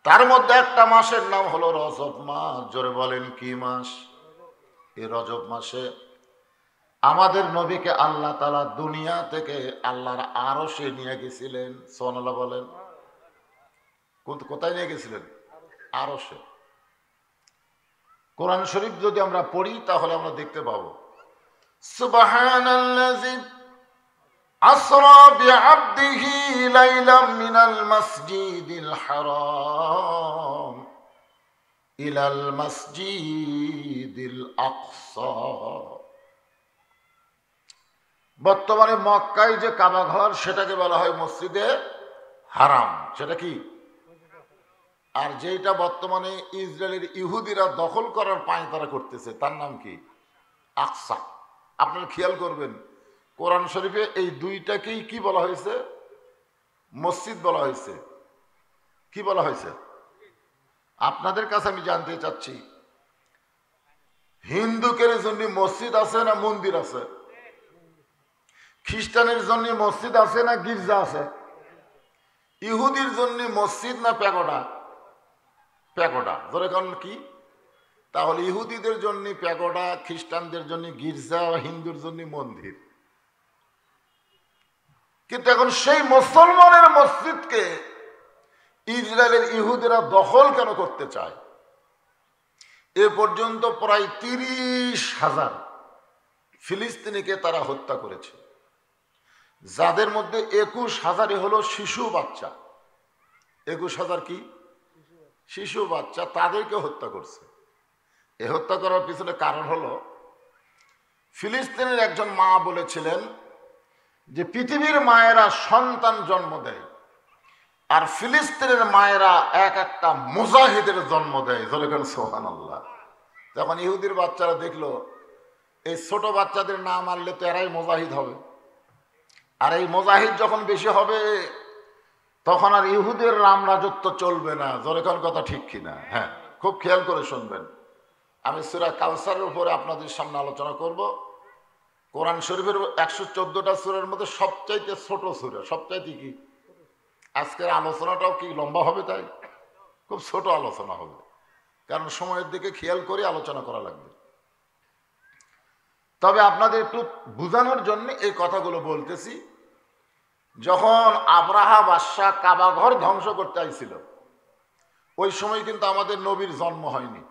তার মধ্যে একটা মাসের নাম হলো রজব মাস। জোরে বলেন কি মাস? এই রজব মাসে আমাদের নবীকে আল্লাহ তাআলা দুনিয়া থেকে আল্লাহর আরশে নিয়ে গেছিলেন। সুবহানাল্লাহ বলেন। কোথায় নিয়ে গেছিলেন? আরশে। কোরআন শরীফ যদি আমরা পড়ি তাহলে আমরা দেখতে পাবো সুবহানাল্লাযী আসরা বিআবদিহি লাইলাম মিনাল মাসজিদিল হারাম ইলাল মাসজিদিল আকসা। বর্তমানে মক্কায় যে কাবা ঘর সেটাকে বলা হয় মসজিদে হারাম। সেটা কি? আর যেটা বর্তমানে ইসরায়েলের ইহুদিরা দখল করার পায়তারা করতেছে তার নাম কি? আকসা। আপনারা খেয়াল করবেন কোরআন শরীফে এই দুইটাকেই কি বলা হয়েছে? মসজিদ বলা হয়েছে। কি বলা হয়েছে? আপনাদের কাছে আমি জানতে চাচ্ছি, হিন্দুকের জন্য মসজিদ আছে না মন্দির আছে? খ্রিস্টানের জন্য মসজিদ আছে না গির্জা আছে? ইহুদির জন্য মসজিদ না প্যাগোডা? প্যাগোডা। ধরে কারণ কি? তাহলে ইহুদিদের জন্য প্যাগোডা, খ্রিস্টানদের জন্য গির্জা, হিন্দুর জন্য মন্দির। কিন্তু এখন সেই মুসলমানের মসজিদকে ইসরায়েলের ইহুদিরা দখল কেন করতে চায়? এ পর্যন্ত প্রায় 30,000 ফিলিস্তিনিকে তারা হত্যা করেছে, যাদের মধ্যে 21,000 হলো শিশু বাচ্চা। 21,000 কি? শিশু বাচ্চা। তাদেরকে হত্যা করছে। এ হত্যা করার পিছনে কারণ হলো ফিলিস্তিনের একজন মা বলেছিলেন যে পৃথিবীর মায়েরা সন্তান জন্ম দেয় আর ফিলিস্তিনের মায়েরা এক একটা মুজাহিদের জন্ম দেয়। যখন সুবহানাল্লাহ। যখন ইহুদির বাচ্চারা দেখলো এই ছোট বাচ্চাদের না মারলে তো এরাই মুজাহিদ হবে, আর এই মুজাহিদ যখন বেশি হবে তখন আর ইহুদের রাম রাজত্ব চলবে না। যখন কথা ঠিক কিনা? হ্যাঁ, খুব খেয়াল করে শুনবেন। আমি সূরা কাউসারের উপরে আপনাদের সামনে আলোচনা করব। কোরআন শরীফের 114টা সূরার মধ্যে সবচাইতে ছোট সূরা। সবচাইতে কি? আজকের আলোচনাটাও কি লম্বা হবে? তাই খুব ছোট আলোচনা হবে, কারণ সময়ের দিকে খেয়াল করে আলোচনা করা লাগবে। তবে আপনাদের একটু বোঝানোর জন্য এই কথাগুলো বলতেছি। যখন আব্রাহা বাদশা কাবা ঘর ধ্বংস করতে আইছিল ওই সময় কিন্তু আমাদের নবীর জন্ম হয়নি।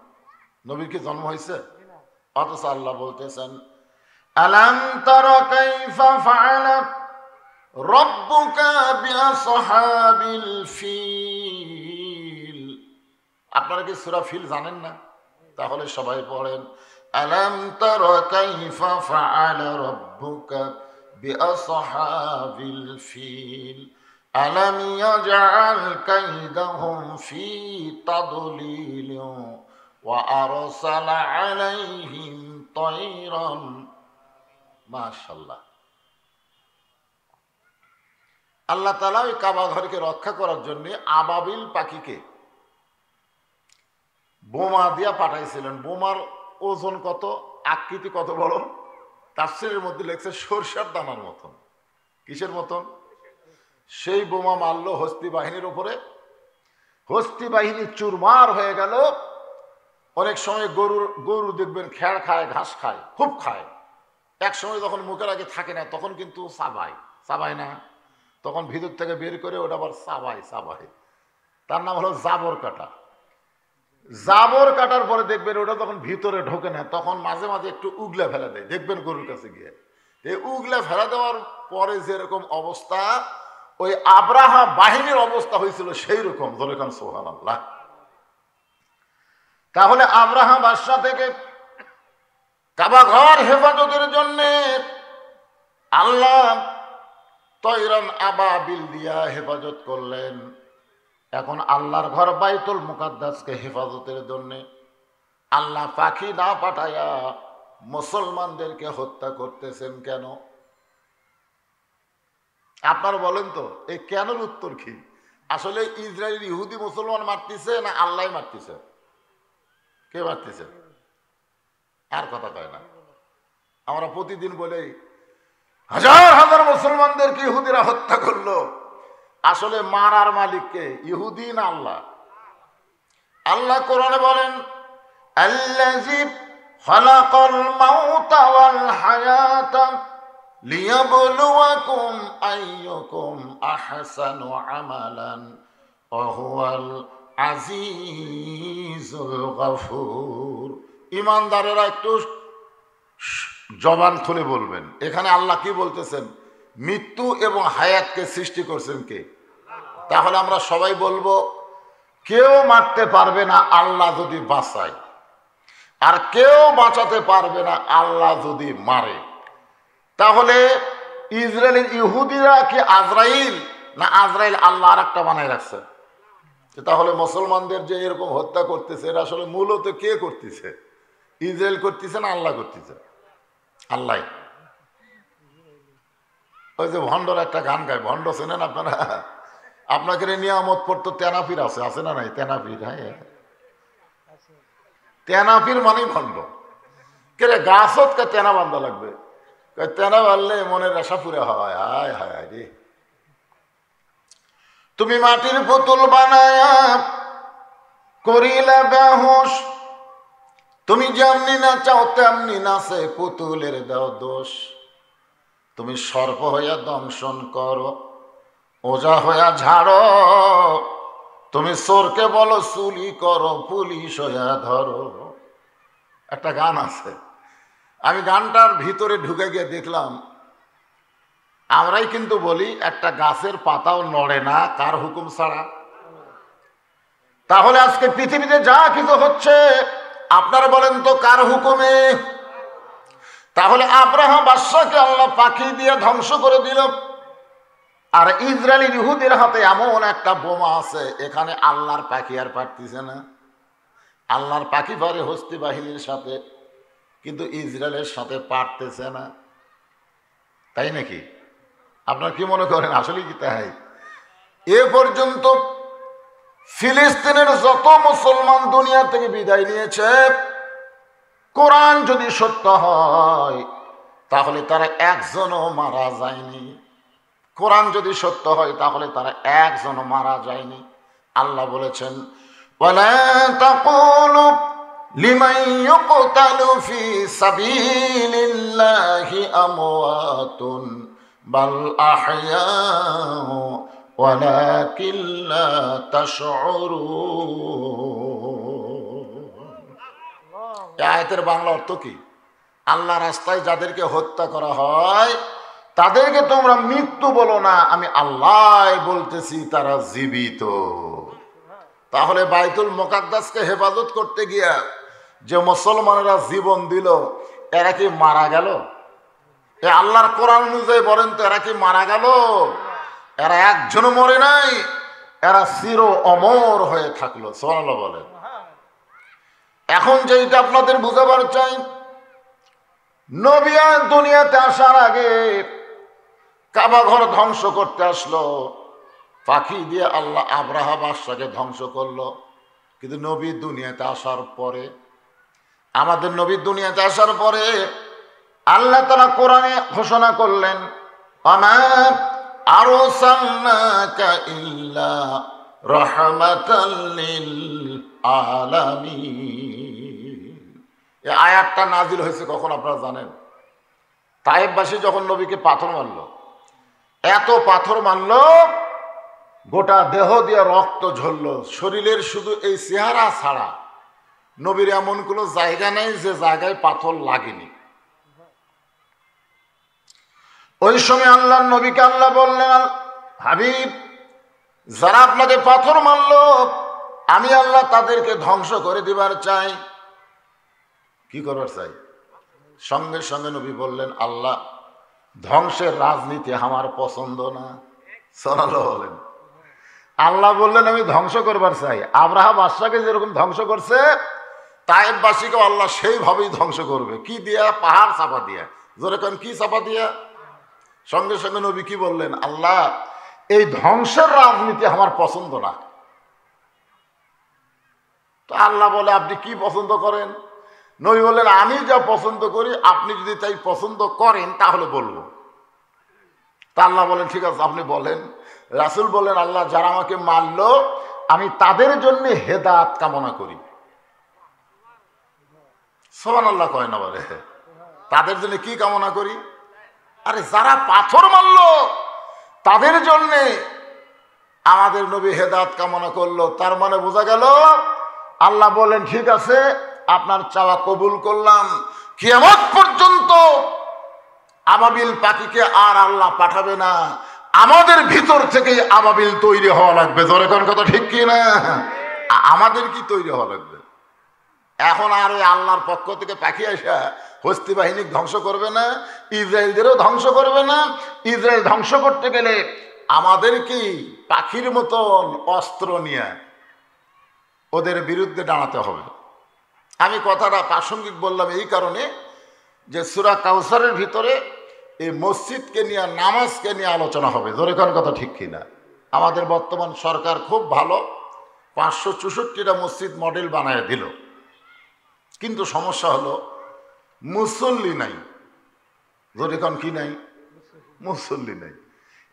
নবীর কি জন্ম হয়েছে? অথচ আল্লাহ বলতেছেন আলাম তারা কাইফা ফাআলা রাব্বুকা বিআসহাবিল ফিল। আপনারা কি সূরা ফিল জানেন না? তাহলে সবাই পড়েন আলাম তারা কাইফা ফাআলা রাব্বুকা বিআসহাবিল ফিল আলাম ইয়াজআল কাইদাহুম ফি তাদলিল ওয়া আরসালা আলাইহিম তায়রান। মাশাআল্লাহ। আল্লাহ তাআলা ওই কাবা ঘরকে রক্ষা করার জন্য আবাবিল পাখিকে বোমা দিয়া পাঠাইছিলেন। বোমার ওজন কত, আকৃতি কত বড়? তাফসীরের মধ্যে লেখছে সরষার দানার মতন। কিসের মতন? সেই বোমা মারল হস্তি বাহিনীর উপরে। হস্তি বাহিনী চুরমার হয়ে গেল। অনেক সময় গরু দেখবেন খেড় খায়, ঘাস খায়, খুব খায়। এক সময় যখন মুখের আগে থাকে না তখন কিন্তু চাবায় না, তখন ভিতর থেকে বের করে ওটা আবার চাবায়। তার নাম হলো জাবর কাটা। জাবর কাটার পরে দেখবেন ওটা যখন ভিতরে ঢোকে না তখন মাঝে মাঝে একটু উগলা ফেলা দেয়। দেখবেন গরুর কাছে গিয়ে এই উগলা ফেলা দেওয়ার পরে যেরকম অবস্থা ওই আব্রাহা বাহিনীর অবস্থা হয়েছিল সেই রকম। যখন সুবহানাল্লাহ। তাহলে আব্রাহা বাদশা থেকে কাবা ঘর হেফাজতের জন্য আল্লাহ তয়রান আবাবিল দিয়া হেফাজত করলেন। এখন আল্লাহর ঘর বাইতুল মুকাদ্দাসকে হেফাজতের জন্য আল্লাহ পাখি না পাঠায়া মুসলমানদেরকে হত্যা করতেছেন কেন? আপনারা বলেন তো এই কেনর উত্তর কি? আসলে ইসরায়েল ইহুদি মুসলমান মারতেছে না আল্লাহ মারতেছে? কে মারতেছে? আর কথা কয় না। আমরা প্রতিদিন বলি হাজার হাজার মুসলমানদেরকে ইহুদিরা হত্যা করলো। আসলে মারার মালিককে ইহুদি না আল্লাহ? আল্লাহ কোরআনে বলেন, আল্লাযী খালাকাল মাউতা ওয়াল হায়াতা লিয়াবলুয়াকুম আইয়ুকুম আহসানু আমালান ওয়া হুয়াল আজিজুল গফুর। ঈমানদারেরা একটু জবান খুলে বলবেন, এখানে আল্লাহ কি বলতেছেন? মৃত্যু এবং হায়াতকে সৃষ্টি করছেন কে? তাহলে আমরা সবাই বলবো, কেউ মারতে পারবে না আল্লাহ যদি বাঁচায়, আর কেউ বাঁচাতে পারবে না আল্লাহ যদি মারে। তাহলে ইসরায়েলের ইহুদিরা কি আজরাইল, না আজরাইল আল্লাহ আর একটা বানায় রাখছে? তাহলে মুসলমানদের যে এরকম হত্যা করতেছে, এটা আসলে মূলত কে করতেছে? ইসরায়েল করতেছে না আল্লাহ করতেছে? আল্লাহ। ওই যে ভণ্ডর একটা গান গায়, ভণ্ড চেনেন আপনারা? আপনাকে নিয়ামত পড়তো তেনাফির আছে না নাই? তেনাফির, হ্যাঁ, তেনাফির মানেই ভণ্ড। কে রে, গাছত কে তেনা বান্ধা লাগবে? তেনা বাঁধলে মনের আশা পুরা হয়। হায় হায় রে, তুমি মাটির পুতুল বানায়া করিলা বেহুশ, তুমি যেমনি না চাও তেমনি নাচে পুতুলের দাও দোষ। তুমি সর্প হইয়া দংশন করো, ওজা হইয়া ঝাড়ো, তুমি চোরকে বলো চুরি করো, পুলিশ হইয়া ধরো। একটা গান আছে, আমি গানটার ভিতরে ঢুকে গিয়ে দেখলাম, আমরাই কিন্তু বলি একটা গাছের পাতাও নড়ে না কার হুকুম ছাড়া। তাহলে আজকে পৃথিবীতে যা কিছু হচ্ছে আপনারা বলেন তো কার হুকুমে? তাহলে আব্রাহা বাদশাকে আল্লাহ পাখি দিয়ে ধ্বংস করে দিল, আর ইসরায়েলি ইহুদির হাতে এমন একটা বোমা আছে, এখানে আল্লাহর পাখি আর পারতেছে না। আল্লাহর পাখি পারে হস্তি বাহিনীর সাথে, কিন্তু ইসরায়েলের সাথে পারতেছে না। তাই নাকি? আপনারা কি মনে করেন আসলে কি তাই? এ পর্যন্ত ফিলিস্তিনের যত মুসলমান দুনিয়া থেকে বিদায় নিয়েছে, কোরআন যদি সত্য হয় তাহলে তারা একজনও মারা যায়নি। কোরআন যদি সত্য হয় তাহলে তারা একজনও মারা যায়নি। আল্লাহ বলেছেন, ওয়ালা তাকুলু লিমান ইউকতালু ফি সাবিলিল্লাহি আমওয়াতুন বাল আহইয়াউ ওয়ালাকিন লা তাশউরুন। এই আয়াতের বাংলা অর্থ কি? আল্লাহ রাস্তায় যাদেরকে হত্যা করা হয় তাদেরকে তোমরা মৃত্যু বলো না, আমি আল্লাহ বলতেছি তারা জীবিত। তাহলে বাইতুল মুকাদ্দাসকে হেফাজত করতে গিয়া যে মুসলমানেরা জীবন দিল, এরা কি মারা গেল? এ আল্লাহর কোরআন অনুযায়ী বলেন তো, এরা কি মারা গেল? এরা একজনও মরে নাই, এরা চির অমর হয়ে থাকলো। সুবহানাল্লাহ বলেন। এখন যেটা আপনাদের বুঝাবার চাই, নবী দুনিয়াতে আসার আগে কাবা ঘর ধ্বংস করতে আসলো, পাখি দিয়ে আল্লাহ আব্রাহা বাদশাকে ধ্বংস করলো। কিন্তু নবী দুনিয়াতে আসার পরে, আমাদের নবী দুনিয়াতে আসার পরে আল্লাহ তাআলা কোরআনে ঘোষণা করলেন, আমা আরসালনাকা ইল্লা রাহমাতাল লিল আলামিন। এই আয়াতটা নাজিল হয়েছে কখন আপনারা জানেন? তায়েববাসী যখন নবীকে পাথর মারলো, এত পাথর মারলো গোটা দেহ দিয়ে রক্ত ঝরলো, শরীরের শুধু এই চেহারা ছাড়া নবীর এমন কোনো জায়গা নেই যে জায়গায় পাথর লাগেনি। ওই সময় আল্লাহ নবীকে আল্লাহ বললেন, হাবিব, যারা আপনাকে পাথর মারলো আমি আল্লাহ তাদেরকে ধ্বংস করে দিবার চাই। কি করবার চাই? সঙ্গে সঙ্গে নবী বললেন, আল্লাহ, ধ্বংসের রাজনীতি আমার পছন্দ না। সাল্লাল্লাহু বলেন, আল্লাহ বললেন আমি ধ্বংস করবার চাই। আব্রাহা বাদশাকে যেরকম ধ্বংস করছে, তায়েববাসীকেও আল্লাহ সেইভাবেই ধ্বংস করবে। কি দিয়া? পাহাড় চাপা দিয়া। জোরে কেন, কি চাপা দিয়া? সঙ্গে সঙ্গে নবী কি বললেন, আল্লাহ, এই ধ্বংসের রাজনীতি আমার পছন্দ না। তো আল্লাহ বলে, আপনি কি পছন্দ করেন? নবী বললেন, আমি যা পছন্দ করি আপনি যদি তাই পছন্দ করেন তাহলে বলবো। তা আল্লাহ বলেন, ঠিক আছে আপনি বলেন। রাসূল বলেন, আল্লাহ, যারা আমাকে মারলো আমি তাদের জন্য হেদায়েত কামনা করি। সুবহানাল্লাহ কয় না বলে? তাদের জন্য কি কামনা করি? আরে যারা পাথর মারল তাদের জন্য আমাদের নবী হেদায়েত কামনা করলো। তার মানে বোঝা গেল আল্লাহ বলেন ঠিক আছে আপনার চাওয়া কবুল করলাম, কিয়ামত পর্যন্ত আবাবিল পাখিকে আর আল্লাহ পাঠাবে না, আমাদের ভিতর থেকেই আবাবিল তৈরি হওয়া লাগবে। জোরে কোন কথা ঠিক কি না? আমাদের কি তৈরি হওয়া লাগবে? এখন আর ওই আল্লাহর পক্ষ থেকে পাখি আসা হস্তি বাহিনী ধ্বংস করবে না, ইসরায়েলদেরও ধ্বংস করবে না। ইসরায়েল ধ্বংস করতে গেলে আমাদের কি পাখির মতন অস্ত্র নিয়ে ওদের বিরুদ্ধে দাঁড়াতে হবে। আমি কথাটা প্রাসঙ্গিক বললাম এই কারণে যে সূরা কাউসারের ভিতরে এই মসজিদকে নিয়ে নামাজকে নিয়ে আলোচনা হবে। জোরে কোন কথা ঠিক কিনা? আমাদের বর্তমান সরকার খুব ভালো 564টা মসজিদ মডেল বানায় দিল, কিন্তু সমস্যা হলো মুসল্লি নাই। জোরে কোন কি নাই? মুসল্লি নাই।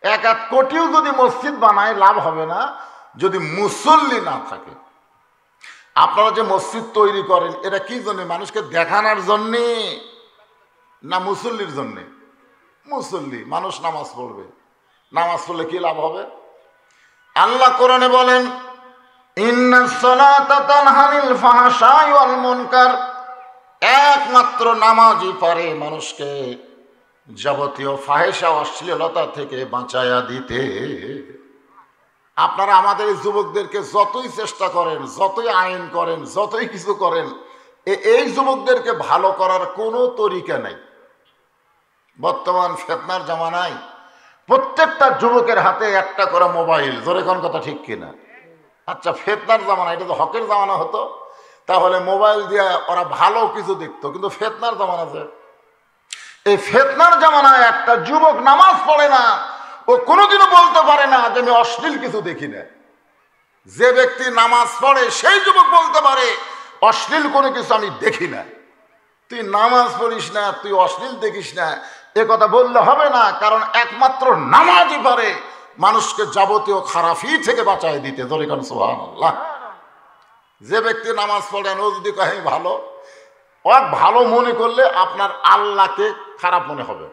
1-1 কোটিও যদি মসজিদ বানায় লাভ হবে না যদি মুসল্লি না থাকে। আপনারা যে মসজিদ তৈরি করেন এটা কি জন্য? মানুষকে দেখানোর জন্যে না মুসল্লির জন্যে? মুসল্লি, মানুষ নামাজ পড়বে, নামাজ পড়লে কি লাভ হবে? আল্লাহ কোরআনে বলেন ইন্নাস সালাতা তানহা আনিল ফাহশাই ওয়াল মুনকার, একমাত্র নামাজই পারে মানুষকে যাবতীয় ফাহেসা অশ্লীলতা থেকে বাঁচায়া দিতে। আপনারা আমাদের যুবকদেরকে যতই চেষ্টা করেন, যতই আইন করেন, যতই কিছু করেন, এই যুবকদেরকে ভালো করার কোনো তরিকা নাই। বর্তমান ফিতনার জামানায় প্রত্যেকটা যুবকের হাতে একটা করে মোবাইল। জোরে কোন কথা ঠিক কিনা? আচ্ছা ফিতনার জামানা, এটা তো হকের জামানা হতো তাহলে মোবাইল দিয়ে ওরা ভালো কিছু দেখতো, কিন্তু ফিতনার জামানা যে এই ফিতনার জামানায় একটা যুবক নামাজ পড়ে না, ও কোনোদিনও বলতে পারে না যে আমি অশ্লীল কিছু দেখি না। যে ব্যক্তি নামাজ পড়ে সেই যুবক বলতে পারে অশ্লীল কোনো কিছু আমি দেখি না। তুই নামাজ পড়িস না, তুই অশ্লীল দেখিস না, এ কথা বললে হবে না, কারণ একমাত্র নামাজই পারে মানুষকে যাবতীয় খারাপি থেকে বাঁচায় দিতে। জোরে কোন সুবহানাল্লাহ। যে ব্যক্তি নামাজ পড়েন ও যদি কহে ভালো, ও ভালো মনে করলে আপনার আল্লাহকে খারাপ মনে হবে।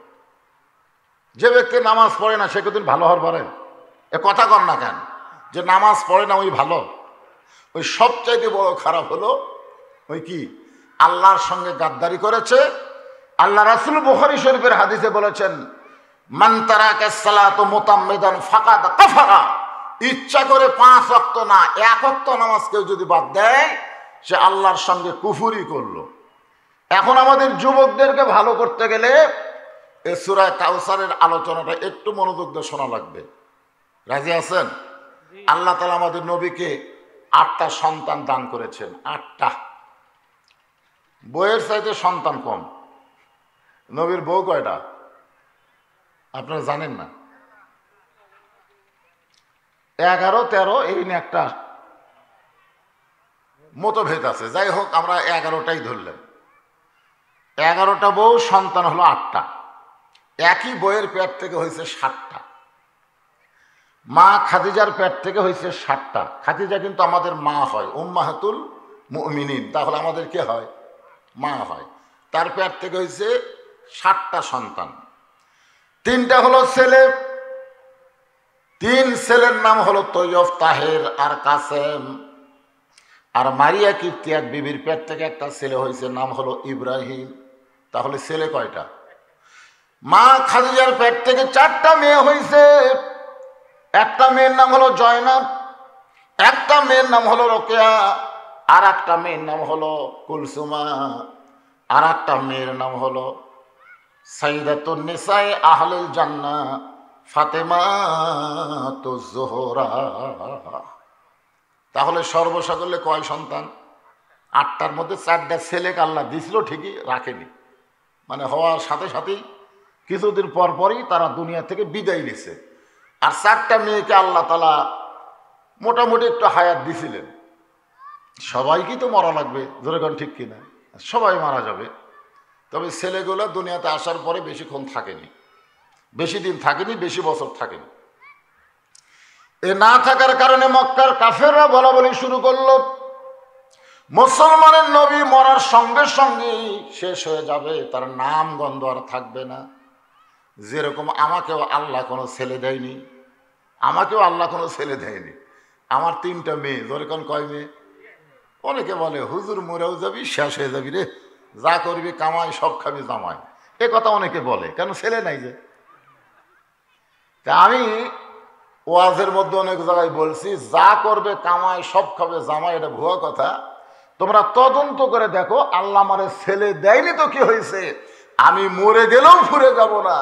যে ব্যক্তি নামাজ পড়ে না সে কদিন ভালো হওয়ার পারে? এ কথা কর না কেন যে নামাজ পড়ে না ওই ভালো? ওই সবচাইতে বড় খারাপ হলো ওই কি আল্লাহর সঙ্গে গাদ্দারি করেছে। আল্লাহ রাসূল বুখারী শরীফের হাদিসে বলেছেন মান তারাকা সালাতু মুতাম্মিদান ফাকাদ কাফারা, ইচ্ছা করে 5 ওয়াক্ত না 1 ওয়াক্ত নামাজ কেউ যদি বাদ দেয় সে আল্লাহর সঙ্গে কুফরি করলো। এখন আমাদের যুবকদেরকে ভালো করতে গেলে এই সূরা কাউসারের আলোচনাটা একটু মনোযোগ দিয়ে শোনা লাগবে। রাজি আছেন? আল্লাহ তাআলা আমাদের নবীকে 8টা সন্তান দান করেছেন। 8টা। বউয়ের চাইতে সন্তান কম। নবীর বউ কয়টা আপনারা জানেন না? 11, 13 এই নিয়ে একটা মতভেদ আছে। যাই হোক আমরা 11টাই ধরলাম। 11টা বউ, সন্তান হলো 8টা। একই বইয়ের পেট থেকে হয়েছে 7টা। মা খাদিজার পেট থেকে হয়েছে 7টা। খাদিজা কিন্তু আমাদের মা হয়, উম্মাহাতুল মুমিনিন, তাহলে আমাদের কে হয়? মা হয়। তার পেট থেকে হয়েছে 7টা সন্তান। 3টা হলো ছেলে। 3 ছেলের নাম হলো তৈয়ব, তাহের আর কাসেম। আর মারিয়া কিপ্তিয়া বিবির পেট থেকে একটা ছেলে হয়েছে, নাম হলো ইব্রাহিম। তাহলে ছেলে কয়টা? মা খাদিজার পেট থেকে 4টা মেয়ে হয়েছে। একটা মেয়ের নাম হলো জয়নাব, একটা মেয়ের নাম হলো রোকেয়া, আর একটা মেয়ের নাম হলো কুলসুমা, আর একটা মেয়ের নাম হলো সাইয়্যিদাতুন নিসায়ে আহলুল জান্নাহ ফাতেমাতুজ জোহরা। তাহলে সর্বসাকল্যে কয় সন্তান? 8টার মধ্যে 4টা ছেলেকে আল্লাহ দিছিল, ঠিকই রাখেনি। মানে হওয়ার সাথে সাথেই কিছুদিন পর পরই তারা দুনিয়া থেকে বিদায় নিছে। আর 4টা মেয়েকে আল্লাহ তাআলা মোটামুটি একটু হায়াত দিছিলেন। সবাইকেই তো মরা লাগবে, ধরে কোন ঠিক কিনা? সবাই মারা যাবে। তবে ছেলেগুলো দুনিয়াতে আসার পরে বেশিক্ষণ থাকেনি, বেশি দিন থাকেনি, বেশি বছর থাকেনি। এ না থাকার কারণে মক্কার কাফেররা বলা বলি শুরু করলো, মুসলমানের নবী মরার সঙ্গে সঙ্গে শেষ হয়ে যাবে, তার নাম গন্ধ আর থাকবে না। যেরকম আমাকেও আল্লাহ কোনো ছেলে দেয়নি, আমাকেও আল্লাহ কোনো ছেলে দেয়নি। আমার 3টা মেয়ে, যেরকম কয় মেয়ে? অনেকে বলে হুজুর মরেও যাবি, শেষ হয়ে যাবি রে, যা করবি কামাই, সব খাবি জামাই। এ কথা অনেকে বলে, কেন ছেলে নাই যে। তা আমি ওয়াজের মধ্যে অনেক জায়গায় বলছি, যা করবে কামাই, সব খাবে জামাই, এটা ভুয়া কথা। তোমরা তদন্ত করে দেখো, আল্লাহ আমারে ছেলে দেয়নি তো কি হয়েছে, আমি মরে গেলেও ফুরে যাব না।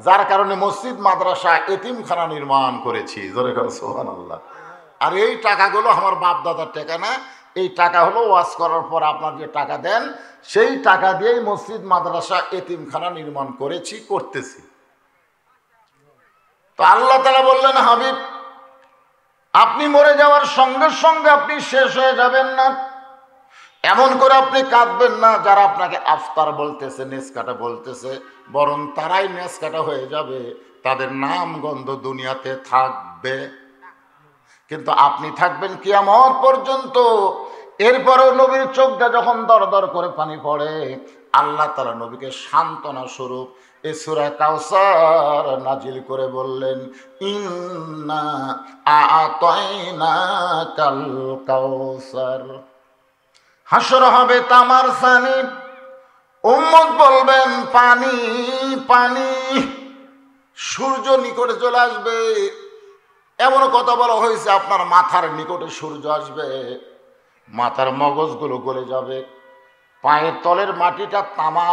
যার কারণে মসজিদ, মাদ্রাসা, এতিমখানা নির্মাণ করেছি, জোরে করে সুবহানাল্লাহ। আর এই টাকাগুলো আমার বাপ দাদার টাকা না, এই টাকা হলো ওয়াজ করার পর আপনার যে টাকা দেন, সেই টাকা দিয়েই মসজিদ, মাদ্রাসা, এতিমখানা নির্মাণ করেছি, করতেছি। তো আল্লাহ তাআলা বললেন, হাবিব আপনি মরে যাওয়ার সঙ্গে সঙ্গে আপনি শেষ হয়ে যাবেন না, এমন করে আপনি কাঁদবেন না। যারা আপনাকে আফতার বলতেছে, নেসকাটা বলতেছে, বরং তারাই নেসকাটা হয়ে যাবে, তাদের নাম গন্ধ দুনিয়াতে থাকবে, কিন্তু আপনি থাকবেন কিয়ামত পর্যন্ত। এরপরেও নবীর চোখটা যখন দর দর করে পানি পড়ে, আল্লাহ তাআলা নবীকে সান্ত্বনা স্বরূপ এই সূরা কাউসার নাজিল করে বললেন, ইন্না আ'তাইনাকাল কাউসার। হাসর হবে তামার সানি, উম্মত বলবেন পানি পানি, সূর্য নিকটে চলে আসবে। এমন কথা বলা হয়েছে, আপনার মাথার নিকটে সূর্য আসবে, মাথার মগজগুলো গলে যাবে, পায়ের তলের মাটিটা তামা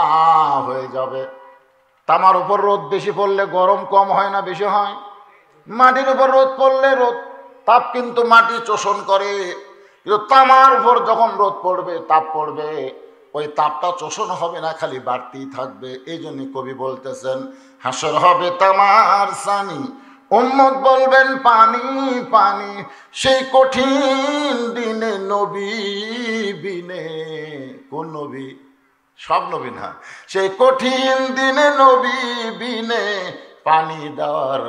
হয়ে যাবে। তামার উপর রোদ বেশি পড়লে গরম কম হয় না বেশি হয়? মাটির উপর রোদ পড়লে রোদ তাপ কিন্তু মাটি শোষণ করে, কিন্তু তামার উপর যখন রোদ পড়বে, তাপ পড়বে, ওই তাপটা শোষণ হবে না, খালি বাড়তেই থাকবে। এই জন্য কবি বলতেছেন, হাসর হবে তামার সানি, উম্মত বলবেন পানি পানি, সেই কঠিন দিনে নবী বিনে। কোন নবী? সব নবী না, সেই কঠিন দিনে নবী বিনে পানি দেওয়ার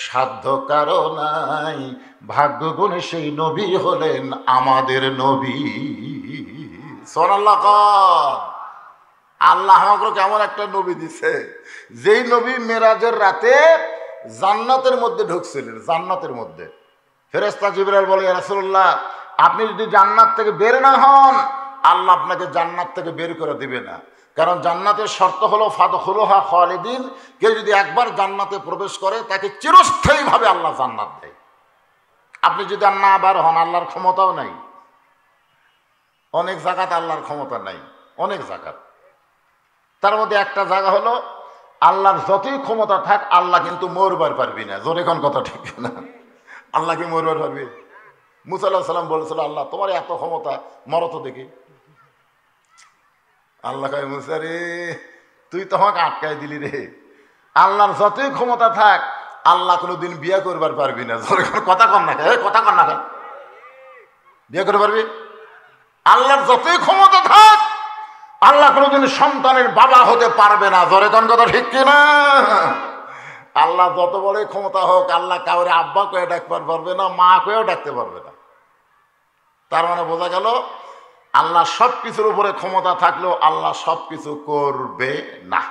সাধ্য কারো নাই। ভাগ্য গুণে সেই নবী হলেন আমাদের নবী। সুবহানাল্লাহ। আল্লাহ আমাকে কেমন একটা নবী দিছে, যেই নবী মেরাজের রাতে জান্নাতের মধ্যে ঢুকছিলেন। জান্নাতের মধ্যে ফেরেশতা জিবরাইল বলে, ইয়া রাসূলুল্লাহ আপনি যদি জান্নাত থেকে বের না হন, আল্লাহ আপনাকে জান্নাত থেকে বের করে দিবে না। কারণ জান্নাতের শর্ত হলো ফাদখুলুহা খালিদিন, কেউ যদি একবার জান্নাতে প্রবেশ করে তাকে চিরস্থায়ীভাবে আল্লাহ জান্নাত দেয়। আপনি যদি আর না বার হন, আল্লাহর ক্ষমতাও নাই। অনেক জায়গাতে আল্লাহর ক্ষমতা নাই, অনেক জায়গাত। তার মধ্যে একটা জায়গা হলো, আল্লাহর যতই ক্ষমতা থাক, আল্লাহ কিন্তু মরবার পারবি না। জোরে কোন কথা ঠিক না? আল্লাহ কি মরবার পারবি? মুসা আলাইহিস সালাম বলেছিল, আল্লাহ তোমার এত ক্ষমতা, মরো তো দেখি। আল্লাহ কয়, মুসা রে তুই তো আমাকে আটকায় দিলি রে। আল্লাহর যতই ক্ষমতা থাক, আল্লাহ কোনোদিন বিয়ে করবার পারবি না। জোরে কথা কন না, কথা কন না, বিয়ে করতে পারবি? আল্লাহর যতই ক্ষমতা থাক, আল্লাহ কোনোদিন সন্তানের বাবা হতে পারবে না। জোরে কোন কথা ঠিক কিনা? আল্লাহ যত বড় ক্ষমতা হোক, আল্লাহ কাউরে আব্বা কয়ে ডাকতে পারবে না, মা কয়েও ডাকতে পারবে না। তার মানে বোঝা গেল, আল্লাহ সব কিছুর উপরে ক্ষমতা থাকলেও আল্লাহ সব কিছু করবে না।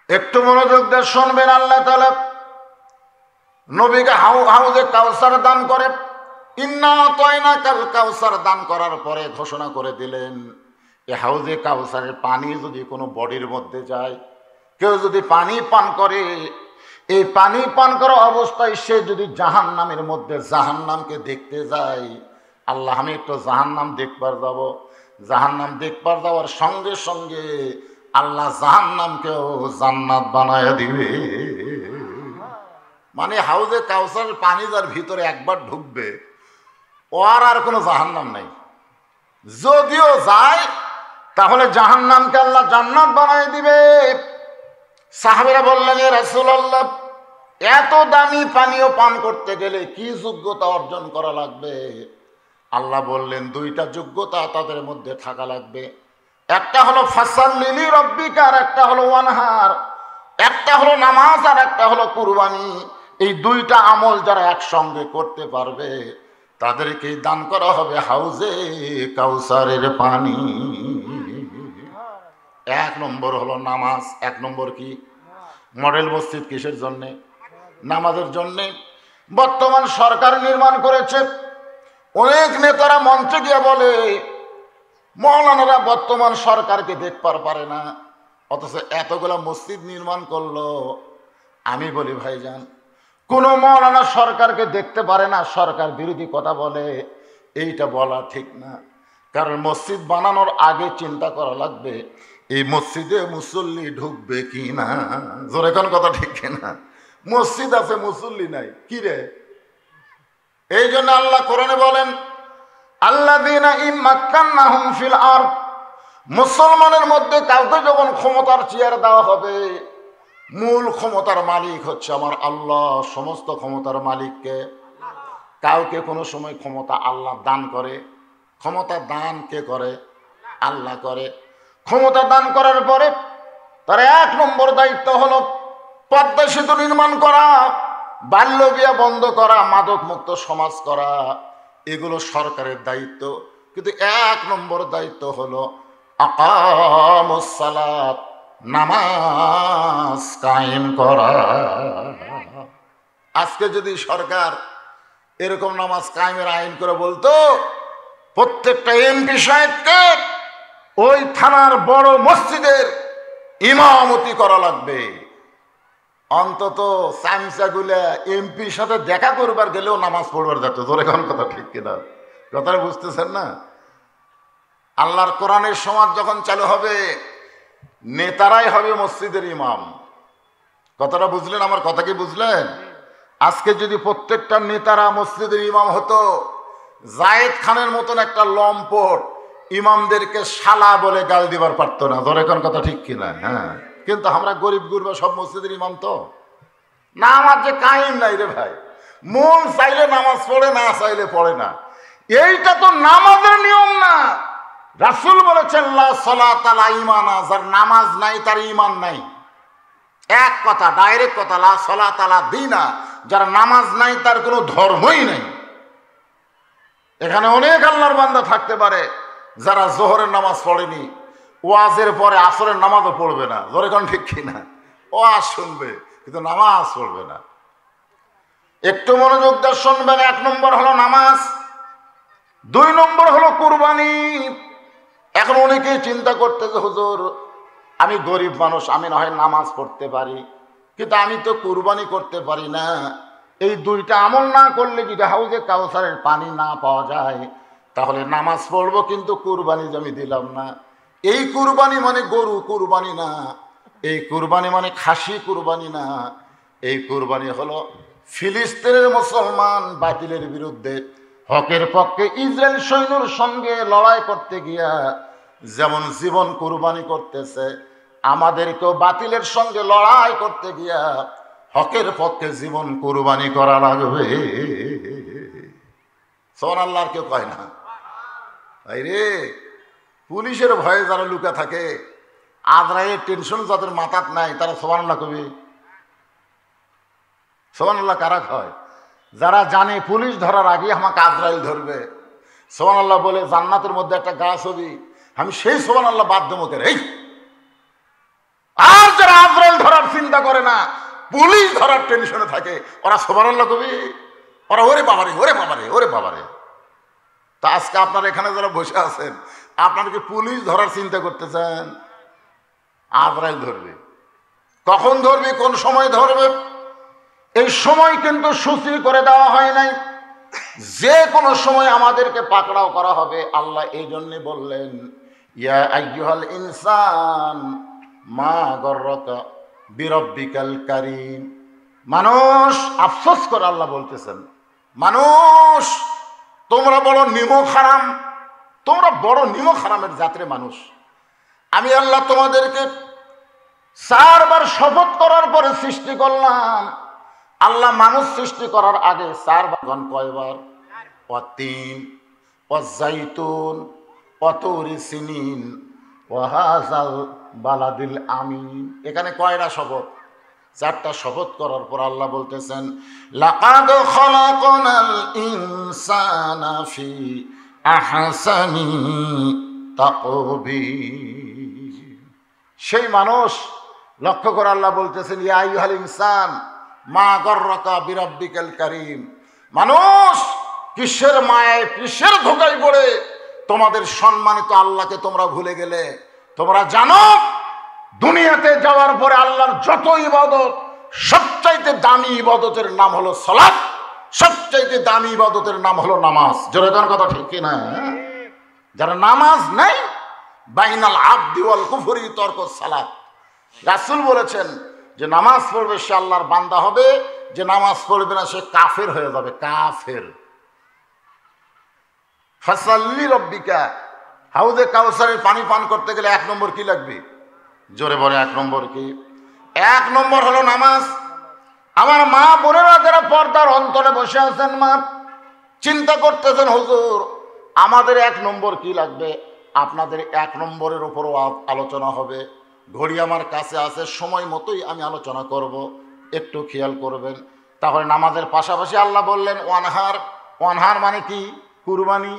একটু মনোযোগ দিয়ে শুনবেন। আল্লাহ তাআলা নবীকে হাউজে কাউসার দান করে, ইন্না আ'তাইনাকাল কাউসার দান করার পরে ঘোষণা করে দিলেন, এই হাউজে কাউসারের পানি যদি কোনো বডির মধ্যে যায়, কেউ যদি পানি পান করে, এই পানি পান করা অবস্থায় সে যদি জাহান্নামের মধ্যে জাহান্নামকে দেখতে যায়, আল্লাহ আমি একটু জাহান্নাম দেখবার যাব, জাহান্নাম দেখবার যাওয়ার সঙ্গে সঙ্গে আল্লাহ জাহান্নামকেও জান্নাত বানায় দিবে। মানে হাউজে কাউসারের পানি যার ভিতরে একবার ঢুকবে, ওর আর কোনো জাহান্নাম নাই। যদিও যায় তাহলে জাহান্নামকে আল্লাহ জান্নাত বানায় দিবে। সাহাবীরা বললেন, ইয়া রাসূলুল্লাহ এত দামি পানীয় পান করতে গেলে কি যোগ্যতা অর্জন করা লাগবে? আল্লাহ বললেন, দুইটা যোগ্যতা তাদের মধ্যে থাকা লাগবে। একটা হলো ফাসাল্লি লিরাব্বিকা, আর একটা হলো ওয়ানহার। একটা হলো নামাজ আর একটা হলো কুরবানি। এই দুইটা আমল যারা একসঙ্গে করতে পারবে তাদেরকে দান করা হবে হাউজে কাউসারের পানি। এক নম্বর হলো নামাজ। এক নম্বর কি? মডেল মসজিদ কিসের জন্যে? নামাজের জন্যে। বর্তমান সরকার নির্মাণ করেছে, অনেক নেতারা মঞ্চে গিয়ে বলে মৌলানারা বর্তমান সরকারকে দেখবার পারে না, অথচ এতগুলা মসজিদ নির্মাণ করলো। আমি বলি ভাইজান, কোন মৌলানা সরকারকে দেখতে পারে না, সরকার বিরোধী কথা বলে, এইটা বলা ঠিক না। কারণ মসজিদ বানানোর আগে চিন্তা করা লাগবে এই মসজিদে মুসল্লি ঢুকবে কি না। জোরে কোন কথা ঠিক কিনা? মসজিদ আছে মুসল্লি নাই, কি রে? এই জন্য আল্লাহ কোরআনে বলেন আল্লাযীনা ইম্মাক্কান্নাহুম ফিল আরদ, মুসলমানের মধ্যে কাউকে যখন ক্ষমতার চেয়ার দেওয়া হবে, মূল ক্ষমতার মালিক হচ্ছে আমার আল্লাহ। সমস্ত ক্ষমতার মালিককে। কাউকে কোনো সময় ক্ষমতা আল্লাহ দান করে। ক্ষমতা দান কে করে? আল্লাহ করে। ক্ষমতা দান করার পরে তার এক নম্বর দায়িত্ব হলো পদ্মা সেতু নির্মাণ করা, বাল্য বিয়ে বন্ধ করা, মাদক মুক্ত সমাজ করা। এগুলো সরকারের দায়িত্ব। কিন্তু এক নম্বর দায়িত্ব হলো আকামুস সালাত, নামাজ কায়েম করা। আজকে যদি সরকার এরকম নামাজ কায়েমের আইন করে বলতো, প্রত্যেকটা এমপি সাহেবকে ওই থানার বড় মসজিদের ইমামতি করা লাগবে। অন্তত চামচাগুলা এমপির সাথে দেখা করবার গেলেও নামাজ পড়বার যেত। তোর এখন কথা ঠিক কিনা? কথাটা বুঝতেছেন না? আল্লাহর কোরআনের সমাজ যখন চালু হবে, নেতারাই হবে মসজিদের ইমাম। কথাটা বুঝলেন? আমার কথা কি বুঝলেন? আজকে যদি প্রত্যেকটা নেতারা মসজিদের ইমাম হতো, জায়েদ খানের মতন একটা লম্পট ইমামদেরকে শালা বলে গাল দিবার পারতো না। ধরে কোন কথা ঠিক কিনা? হ্যাঁ, কিন্তু আমরা গরিব গুরবা সব মসজিদের ইমাম তো না। আমার যে কায়েম নাই রে ভাই, মন চাইলে নামাজ পড়ে, না চাইলে পড়ে না। এইটা তো নামাজের নিয়ম না। রাসূল বলেছেন লা সালাতা লা ঈমানা, যার নামাজ নাই তার ঈমান নাই। এক কথা, ডাইরেক্ট কথা, লা সালাতা লা দীনা, যার নামাজ নাই তার কোনো ধর্মই নাই। এখানে অনেক আল্লাহর বান্দা থাকতে পারে যারা জোহরের নামাজ পড়েনি, ওয়াজের পরে আসরের নামাজও পড়বে না। জোরে কোন ঠিক কিনা? ওয়াজ শুনবে কিন্তু নামাজ পড়বে না। একটু মনোযোগ দিয়ে শুনবেন। এক নম্বর হলো নামাজ, দুই নম্বর হলো কুরবানি। এখন অনেকেই চিন্তা করতেছে, হুজুর আমি গরিব মানুষ, আমি না হয় নামাজ পড়তে পারি, কিন্তু আমি তো কুরবানি করতে পারি না। এই দুইটা আমল না করলে যদি হাউজে কাউসারের পানি না পাওয়া যায়, তাহলে নামাজ পড়বো কিন্তু কুরবানি আমি দিলাম না। এই কুরবানি মানে গরু কুরবানি না, এই কুরবানি মানে খাসি কুরবানি না। এই কুরবানি হলো ফিলিস্তিনের মুসলমান বাতিলের বিরুদ্ধে হকের পক্ষে ইসরায়েল সৈন্যর সঙ্গে লড়াই করতে গিয়া যেমন জীবন কুরবানি করতেছে, আমাদেরকেও বাতিলের সঙ্গে লড়াই করতে গিয়া হকের পক্ষে জীবন কুরবানি করা লাগবে। সুবহানাল্লাহ কেউ কয় না? রে পুলিশের ভয়ে যারা লুকা থাকে, আজরাইলের টেনশন যাদের মাথাত নাই, তারা সুবহানাল্লাহ কবি। সুবহানাল্লাহ কারা কয়? যারা জানে পুলিশ ধরার আগে আমাকে আজরাইল ধরবে। সুবহানাল্লাহ বলে জান্নাতের মধ্যে একটা গাছ হবে, আমি সেই সুবহানাল্লাহ বাধ্য মুখের। এই আর যারা আজরাইল ধরার চিন্তা করে না, পুলিশ ধরার টেনশনে থাকে, ওরা সুবহানাল্লাহ কবি। ওরা ওরে বাবারে, ওরে বাবারে, ওরে বাবারে। তা আজকে আপনারা এখানে যারা বসে আছেন, আপনারা কি পুলিশ ধরার চিন্তা করতেছেন? আজরাইল ধরবে। কখন ধরবে, কোন সময় ধরবে, এই সময় কিন্তু সূচি করে দেওয়া হয় নাই। যে কোনো সময় আমাদেরকে পাকড়াও করা হবে। আল্লাহ এই জন্য বললেন ইয়া আইয়ুহাল ইনসান মা গররাকা বিরব্বিকাল কারীম। মানুষ, আফসোস করে আল্লাহ বলতেছেন, মানুষ তোমরা বড় নিমক হারাম, তোমরা বড় নিমক হারামের জাতির মানুষ। আমি আল্লাহ তোমাদেরকে 4 বার শপথ করার পরে সৃষ্টি করলাম। আল্লাহ মানুষ সৃষ্টি করার আগে 4 বার, কয়বার? ওয়াতিন ওয়াজাইতুন ওয়াতুরি সিনিন ওয়াহাজাল বালাদিল আমিন। এখানে কয়টা শপথ? চারটা শপথ করার পর আল্লাহ বলতেছেন লাকাদ খালাকনাল ইনসানা ফি আহসানি তাকবীর। সেই মানুষ লক্ষ্য করে আল্লাহ বলতেছেন ইয়া আইয়ুহাল ইনসান মা গররাকা বিরাব্বিকাল কারীম। মানুষ কিসের মায়ায় কিসের ধোঁকায় পড়ে তোমাদের সম্মানিত আল্লাহকে তোমরা ভুলে গেলে? তোমরা জানো দুনিয়াতে যাওয়ার পরে আল্লাহর যত ইবাদত, সবচাইতে দামি ইবাদতের নাম হলো সালাত, সবচাইতে দামি ইবাদতের নাম হলো নামাজ। জোরে কোন কথা ঠিক কিনা? যারা নামাজ নাই বাইনাল আবদি ওয়াল কুফরি তরকুস সালাত। রাসূল বলেছেন যে নামাজ পড়বে সে আল্লাহর বান্দা হবে, যে নামাজ পড়বে না সে কাফের হয়ে যাবে, কাফের। ফাসাল্লি রব্বিকা, হাউজে কাউসারের পানি পান করতে গেলে 1 নম্বর কি লাগবে? জোরে বলে 1 নম্বর কি? 1 নম্বর হলো নামাজ। আমার মা বোনেরা যারা পর্দার অন্তরে বসে আছেন, মা চিন্তা করতেছেন হুজুর আমাদের 1 নম্বর কি লাগবে? আপনাদের 1 নম্বরের উপরও আলোচনা হবে। ঘড়ি আমার কাছে আছে, সময় মতোই আমি আলোচনা করব, একটু খেয়াল করবেন। তাহলে নামাজের পাশাপাশি আল্লাহ বললেন ওয়ানহার। ওয়ানহার মানে কি? কুরবানি।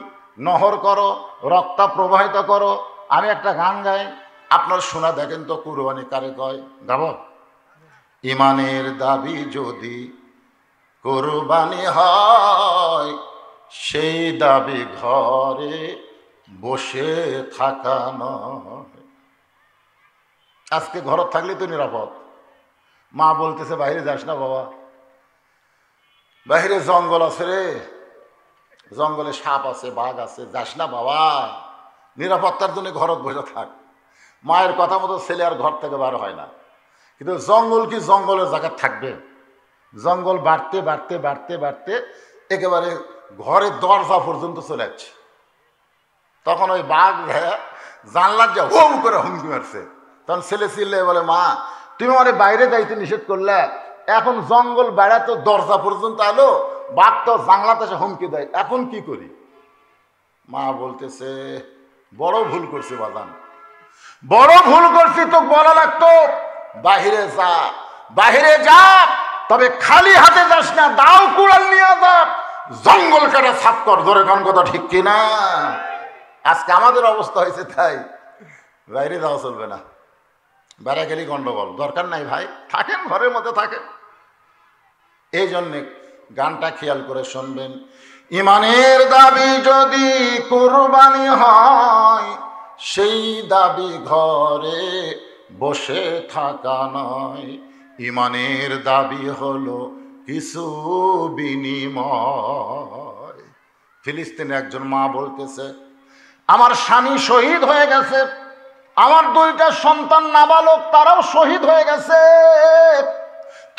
নহর করো, রক্ত প্রবাহিত করো। আমি একটা গান গাই, আপনার শোনা দেখেন তো কুরবানি কারে কয়? গাবো? ইমানের দাবি যদি কুরবানি হয়, সেই দাবি ঘরে বসে থাকা নয়। আজকে ঘর থাকলে তো নিরাপদ। মা বলতেছে বাইরে যাস না বাবা, বাইরে জঙ্গল আছে রে, জঙ্গলে সাপ আছে, বাঘ আছে, যাস না বাবা, নিরাপত্তার জন্য ঘরত বসে থাক। মায়ের কথা মতো ছেলে আর ঘর থেকে বার হয় না। কিন্তু জঙ্গল কি জঙ্গলের জায়গা থাকবে? জঙ্গল বাড়তে বাড়তে বাড়তে বাড়তে একেবারে ঘরের দরজা পর্যন্ত চলে যাচ্ছে। তখন ওই বাঘ জানলার যা হোম করে হুমকি মারছে। তখন ছেলে চিল্লে বলে মা তুমি আমার বাইরে যাইতে নিষেধ করলে, এখন জঙ্গল বেড়াতো দরজা পর্যন্ত আলো, বাঘ তো জানলাতে এসে হুমকি দেয়, এখন কি করি? মা বলতেছে বড় ভুল করছি বাজান, বড় ভুল করছি। তো বলা লাগতো বাহিরে যা, বাহিরে যা, তবে খালি হাতে যাস না, দাও কুড়াল নিয়ে যা, জঙ্গল কাটা সাফ কর। ধরে কোন কথা ঠিক কিনা? আজকে আমাদের অবস্থা হয়েছে তাই, বাইরে যাওয়া চলবে না, বেড়া গেলেই গন্ডগোল, দরকার নাই ভাই, থাকেন ঘরের মধ্যে থাকেন। এই জন্যে গানটা খেয়াল করে শুনবেন। ইমানের দাবি যদি কুরবানি হয়, সেই দাবি ঘরে বসে থাকা নয়। ইমানের দাবি হলো কিছু বিনিময়। ফিলিস্তিনে একজন মা বলতেছে আমার স্বামী শহীদ হয়ে গেছে, আমার 2টা সন্তান নাবালক, তারাও শহীদ হয়ে গেছে।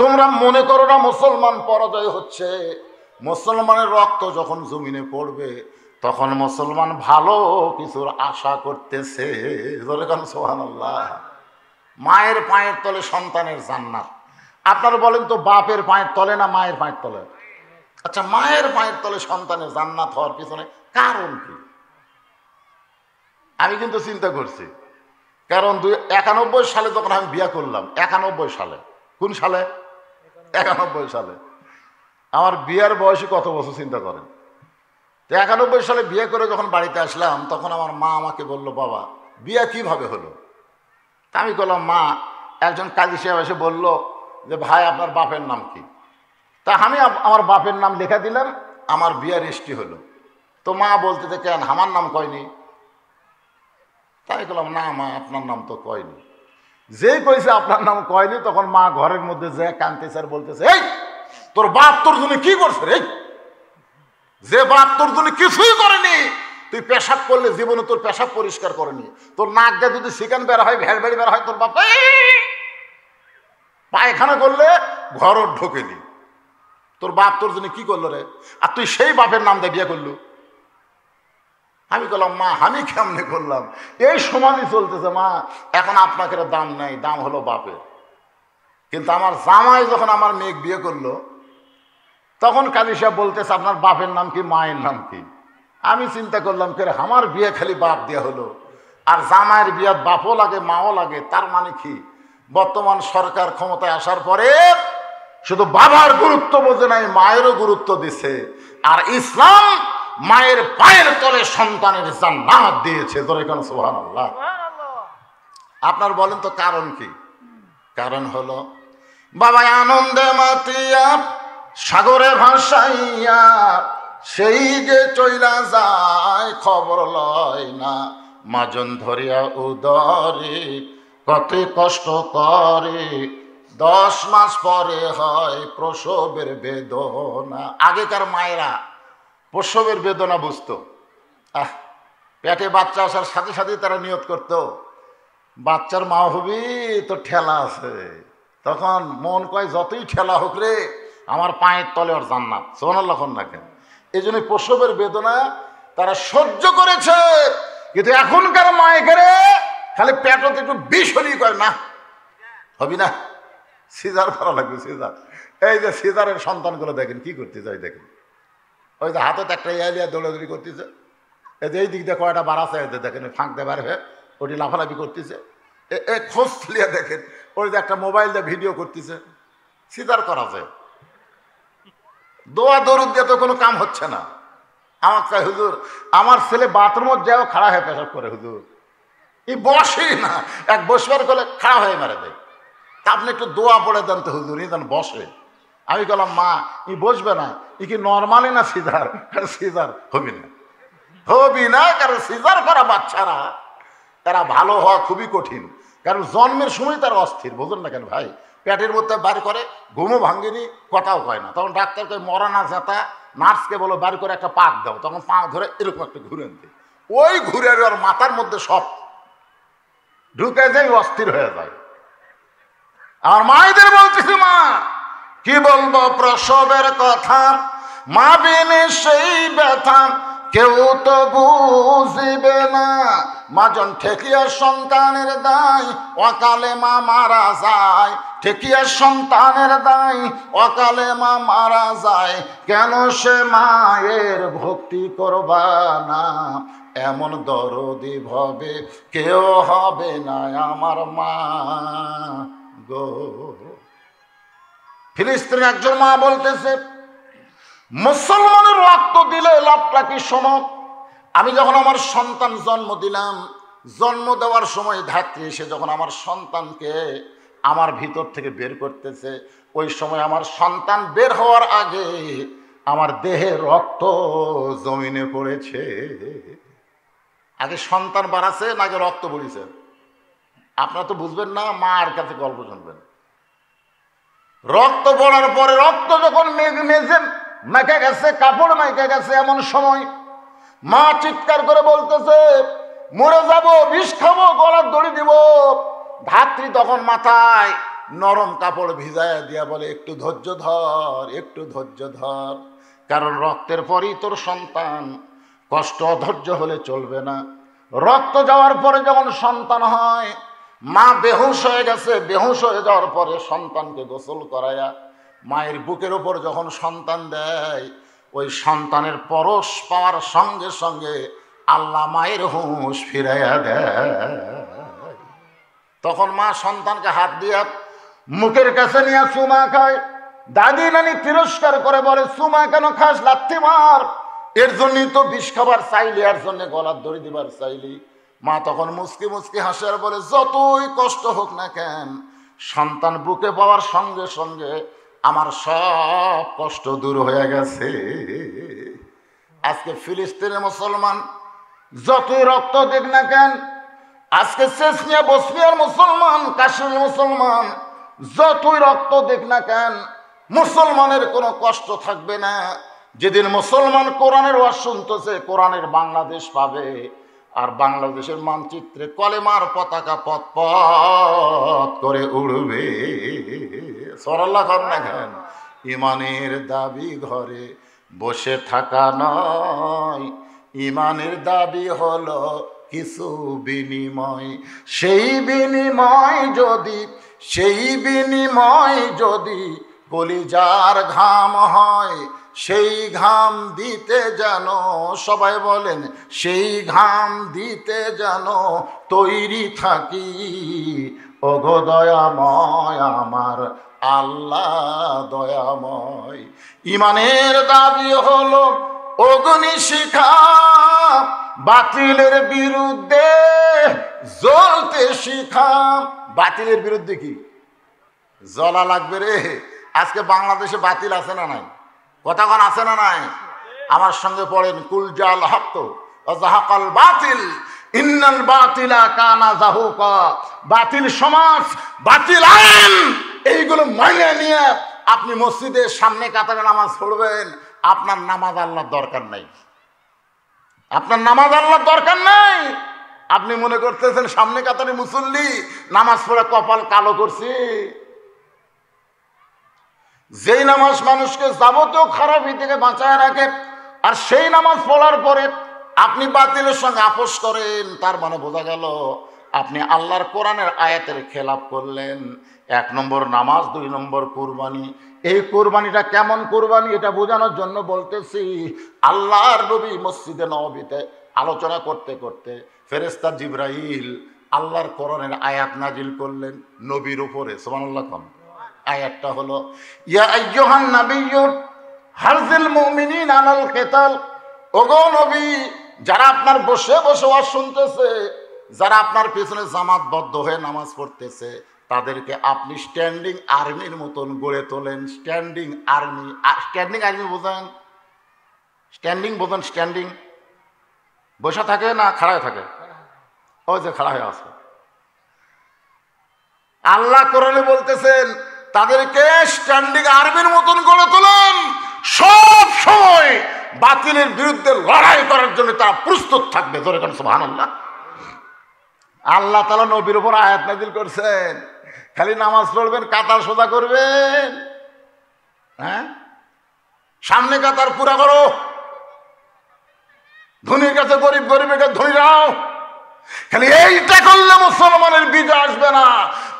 তোমরা মনে করো না মুসলমান পরাজয় হচ্ছে? মুসলমানের রক্ত যখন জমিনে পড়বে তখন মুসলমান ভালো কিছুর আশা করতেছে। সুবহানাল্লাহ। মায়ের পায়ের তলে সন্তানের জান্নাত। আপনারা বলেন তো বাপের পায়ের তলে না মায়ের পায়ের তলে? আচ্ছা, মায়ের পায়ের তলে সন্তানের জান্নাত হওয়ার পিছনে কারণ কি? আমি কিন্তু চিন্তা করছি, কারণ 91 সালে যখন আমি বিয়ে করলাম, 91 সালে, কোন সালে? 91 সালে। আমার বিয়ের বয়সী কত বছর চিন্তা করেন। 91 সালে বিয়ে করে যখন বাড়িতে আসলাম তখন আমার মা আমাকে বলল বাবা বিয়ে কিভাবে হলো? তা আমি বললাম মা, একজন কাজী সাহেব এসে বলল যে ভাই আপনার বাপের নাম কি? তা আমি আমার বাপের নাম লেখা দিলাম, আমার বিয়ে রেজিস্ট্রি হলো। তো মা বলতে কেন আমার নাম কয়নি? তাই বললাম না মা আপনার নাম তো কয়নি। যেই কইছে আপনার নাম কয়নি তখন মা ঘরের মধ্যে যে কাঁদতেছে আর বলতেছে এই তোর বাপ তোর জন্য কি করছে রে? যে বাপ তোর জন্য কিছুই করেনি, তুই পেশাব করলে জীবনে তোর পেশাব পরিষ্কার করেনি, তোর নাক দিয়ে যদি চিকেন বের হয়, ভেড় বেড়ি বের হয়, তোর বাপ পায়খানা করলে ঘর ঢোকেনি, তোর বাপ তোর জন্য কি করলো রে? আর তুই সেই বাপের নাম দিয়ে বিয়ে করলু। আমি বললাম মা আমি কেমনে করলাম? এই সমাজই চলতেছে মা, এখন আপনাকে দাম নাই, দাম হলো বাপের। কিন্তু আমার জামাই যখন আমার মেয়ে বিয়ে করলো তখন কাজী সাহেব বলতেছে আপনার বাপের নাম কি, মায়ের নাম কি? আমি চিন্তা করলাম কে আমার বিয়ে খালি বাপ দেওয়া হলো, আর জামাইয়ের বিয়ে বাপও লাগে মাও লাগে, তার মানে কি বর্তমান সরকার ক্ষমতায় আসার পরে শুধু বাবার গুরুত্ব বোঝে নাই, মায়েরও গুরুত্ব দিছে। আর ইসলাম মায়ের পায়ের তলে সন্তানের জান্নাত দিয়েছে। ধরে কেন সুবহানাল্লাহ। আপনার বলেন তো কারণ কি? কারণ হলো বাবা আনন্দে মাতিয়া সাগরে ভাসাইয়া সেই যে চইলা যায় খবর লয় না, মাজন ধরিয়া উদরে কত কষ্ট করে, 10 মাস পরে হয় প্রসবের বেদনা। আগেকার মায়েরা প্রসবের বেদনা বুঝতো। পেটে বাচ্চা আসার সাথে সাথে তারা নিয়ত করতো বাচ্চার মা হবি তো ঠেলা আছে। তখন মন কয় যতই ঠেলা হোক রে, আমার পায়ের তলে ওর জান্নাত। সুবহানাল্লাহ না কেন? এই জন্য প্রসবের বেদনা তারা সহ্য করেছে। কিন্তু এখনকার মায়ের খালি পেটত একটু বিষণই কয় না হবি না, সিজার করা লাগবে, সিজার। এই যে সিজারের সন্তানগুলো দেখেন কি করতে চাই, দেখেন ওই যে হাতে একটা ইয়ালিয়া দৌড়াদৌড়ি করতেছে, এই যে এই দিক দিয়ে কয়টা বাড়াছে দেখেন, ফাঁক দিয়ে বার হয়ে ওটি লাফালাফি করতেছে। খোঁজ লিয়া দেখেন ওই যে একটা মোবাইল দিয়ে ভিডিও করতেছে। সিজার করা যায়, দোয়া দরুদ দিয়ে তো কোনো কাম হচ্ছে না। আমার চাই হুজুর আমার ছেলে বাথরুমত যাও খাড়া হয়ে পেশাব করে, হুজুর ই বসেই না, এক বসবার করলে খাড়া হয়ে মেরে দেয়। তা আপনি একটু দোয়া পড়ে দেন তো হুজুর, ই যেন বসে। আমি বললাম মা ই বসবে না, ই কি নর্মালি না সিজার? সিজার হবি না, হবি না। কারণ সিজার করা বাচ্চারা তারা ভালো হওয়া খুবই কঠিন। কারণ জন্মের সময় তারা অস্থির, বোঝেন না কেন ভাই? পেটের মধ্যে বার করে, ঘুমও ভাঙ্গেনি, কথাও কয় না। তখন ডাক্তারকে মরানা জেতা, নার্সকে বলো বার করে একটা পাক দাও, তখন পা ধরে এরকম একটা ঘুরে আনতে, ওই ঘুরে ওর মাথার মধ্যে সব ঢুকে যায়, অস্থির হয়ে যায়। আমার মায়েদের বলতেছি মা কি বলবো প্রসবের কথা, মা বিনে সেই ব্যথা কেউ তো বুঝিবে না। মাজন ঠেকিয়া সন্তানের দায়, অকালে মা মারা যায়। ঠেকিয়া সন্তানের দায়, অকালে মা মারা যায়। কেন সে মায়ের ভক্তি করবা না, এমন দরদি ভবে কেউ হবে না আমার মা গো। ফিলিস্তিনের একজন মা বলতেছে মুসলমানের রক্ত দিলে লাভটা কি? শোনো, আমি যখন আমার সন্তান জন্ম দিলাম, জন্ম দেওয়ার সময় ধাত্রী এসে যখন আমার সন্তানকে আমার ভিতর থেকে বের করতেছে, ওই সময় আমার সন্তান বের হওয়ার আগে আমার দেহে রক্ত জমিনে পড়েছে। আগে সন্তান বাড়াছে না আগে রক্ত পড়েছে? আপনারা তো বুঝবেন না, মার কাছে গল্প শুনবেন। রক্ত পড়ার পরে রক্ত যখন মেখে গেছে, কাপড় মেখে গেছে, এমন সময় মা চিৎকার করে বলতেছে মরে যাব, বিষ খাবো, গলার দড়ি দিব। ধাত্রী তখন মাথায় নরম কাপড় ভিজায় দিয়া বলে একটু ধৈর্য ধর, একটু ধৈর্য ধর, কারণ রক্তের পরই তোর সন্তান, কষ্ট অধৈর্য হলে চলবে না। রক্ত যাওয়ার পরে যখন সন্তান হয়, মা বেহুশ হয়ে গেছে, বেহুশ হয়ে যাওয়ার পরে সন্তানকে গোসল করায়া মায়ের বুকের ওপর যখন সন্তান দেয়, ওই সন্তানের পরশ পাওয়ার সঙ্গে সঙ্গে আল্লাহ মায়ের হুঁশ ফিরাইয়া দেয়। তখন মা সন্তানকে হাত দিয়া মুখের কাছে নিয়ে চুমা খায়। দাদি নানি তিরস্কার করে বলে চুমা কেন খাস, লাথি মার, এর জন্যই তো বিষ খাবার চাইলি, এর জন্য গলার দড়ি দিবার চাইলি। মা তখন মুচকি মুচকি হাসে আর বলে যতই কষ্ট হোক না কেন, সন্তান বুকে পাওয়ার সঙ্গে সঙ্গে আমার সব কষ্ট দূর হয়ে গেছে। আজকে ফিলিস্তিনের মুসলমান যতই রক্ত দেখ না কেন, আজকে চেচনিয়া বসনিয়ার মুসলমান, কাশ্মীর মুসলমান যতই রক্ত দেখ না কেন, মুসলমানের কোনো কষ্ট থাকবে না। যেদিন মুসলমান কোরআনের ওয়াজ শুনতেছে, কোরআনের বাংলাদেশ পাবে, আর বাংলাদেশের মানচিত্রে কলেমার পতাকা পথ পথ করে উড়বে। সরাল্লাহ কর না কেন? ইমানের দাবি ঘরে বসে থাকা নয়, ইমানের দাবি হলো কিছু বিনিময়। সেই বিনিময় যদি কলিজার ঘাম হয়, সেই ঘাম দিতে যেন, সবাই বলেন সেই ঘাম দিতে যেন তৈরি থাকি ওগো দয়াময় আমার আল্লাহ দয়াময়। ইমানের দাবি হলো অগ্নি শিখা, বাতিলের বিরুদ্ধে জ্বলতে শিখা। বাতিলের বিরুদ্ধে কি জ্বলা লাগবে রে? আজকে বাংলাদেশে বাতিল আছে না নাই? কথাক্ষণ আছে না নাই? আমার সঙ্গে পড়েন, কুল জাল হক জাহাকাল বাতিল ইন্নাল বাতিলা কানা জাহুকা। বাতিল সমাজ, বাতিল আইন, এইগুলো মাইনে নিয়ে আপনি মসজিদের সামনে কাতারে নামাজ পড়বেন, আপনার নামাজ আল্লাহর দরকার নাই। আপনার নামাজ আল্লাহর দরকার নাই। আপনি মনে করতেছেন সামনে কাতারে মুসল্লি, নামাজ পড়ে কপাল কালো করছি। যেই নামাজ মানুষকে যাবতীয় খারাপি থেকে বাঁচায় রাখে, আর সেই নামাজ পড়ার পরে আপনি বাতিলের সঙ্গে আপোষ করেন, তার মানে বোঝা গেল আপনি আল্লাহর কোরআনের আয়াতের খেলাপ করলেন। 1 নম্বর নামাজ, 2 নম্বর কুরবানি। এই কুরবানিটা কেমন কুরবানি এটা বোঝানোর জন্য বলতেছি। আল্লাহর নবী মসজিদে নববীতে আলোচনা করতে করতে ফেরেশতা জিবরাইল আল্লাহর কোরআনের আয়াত নাজিল করলেন নবীর উপরে। সুবহানাল্লাহ। আয়াতটা হলো, ইয়া আইয়ুহান নাবিয়্যু হারজিল মুমিনিনা আলাল কিতাল। ওগো নবী, যারা আপনার বসে বসে ওয়াজ শুনতেছে, যারা আপনার পিছনে জামাতবদ্ধ হয়ে নামাজ পড়তেছে, তাদেরকে আপনি স্ট্যান্ডিং আর্মির মতন গড়ে তোলেন। স্ট্যান্ডিং আর্মি, স্ট্যান্ডিং আর্মি বোঝেন? স্ট্যান্ডিং বোঝেন? স্ট্যান্ডিং বসে থাকে না খাড়ায় থাকে? ওই যে খাড়া হয়ে আছে। আল্লাহ কোরআনে বলতেছেন তাদেরকে স্ট্যান্ডিং আর্মির মতন গড়ে তোলেন। সব সময় বাতিলের বিরুদ্ধে লড়াই করার জন্য তারা প্রস্তুত থাকবে। জোরে কোন সুবহানাল্লাহ। আল্লাহ তাআলা নবীর উপর আয়াত নাযিল করছেন, খালি নামাজ পড়বেন, কাতার সোজা করবেন, হ্যাঁ, সামনে কাতার পুরা করো, ধনীর কাছে গরিব, গরিবের কাছে ধনী রাও। খালি এইটা করলে মুসলমানের বিজয় আসবে না।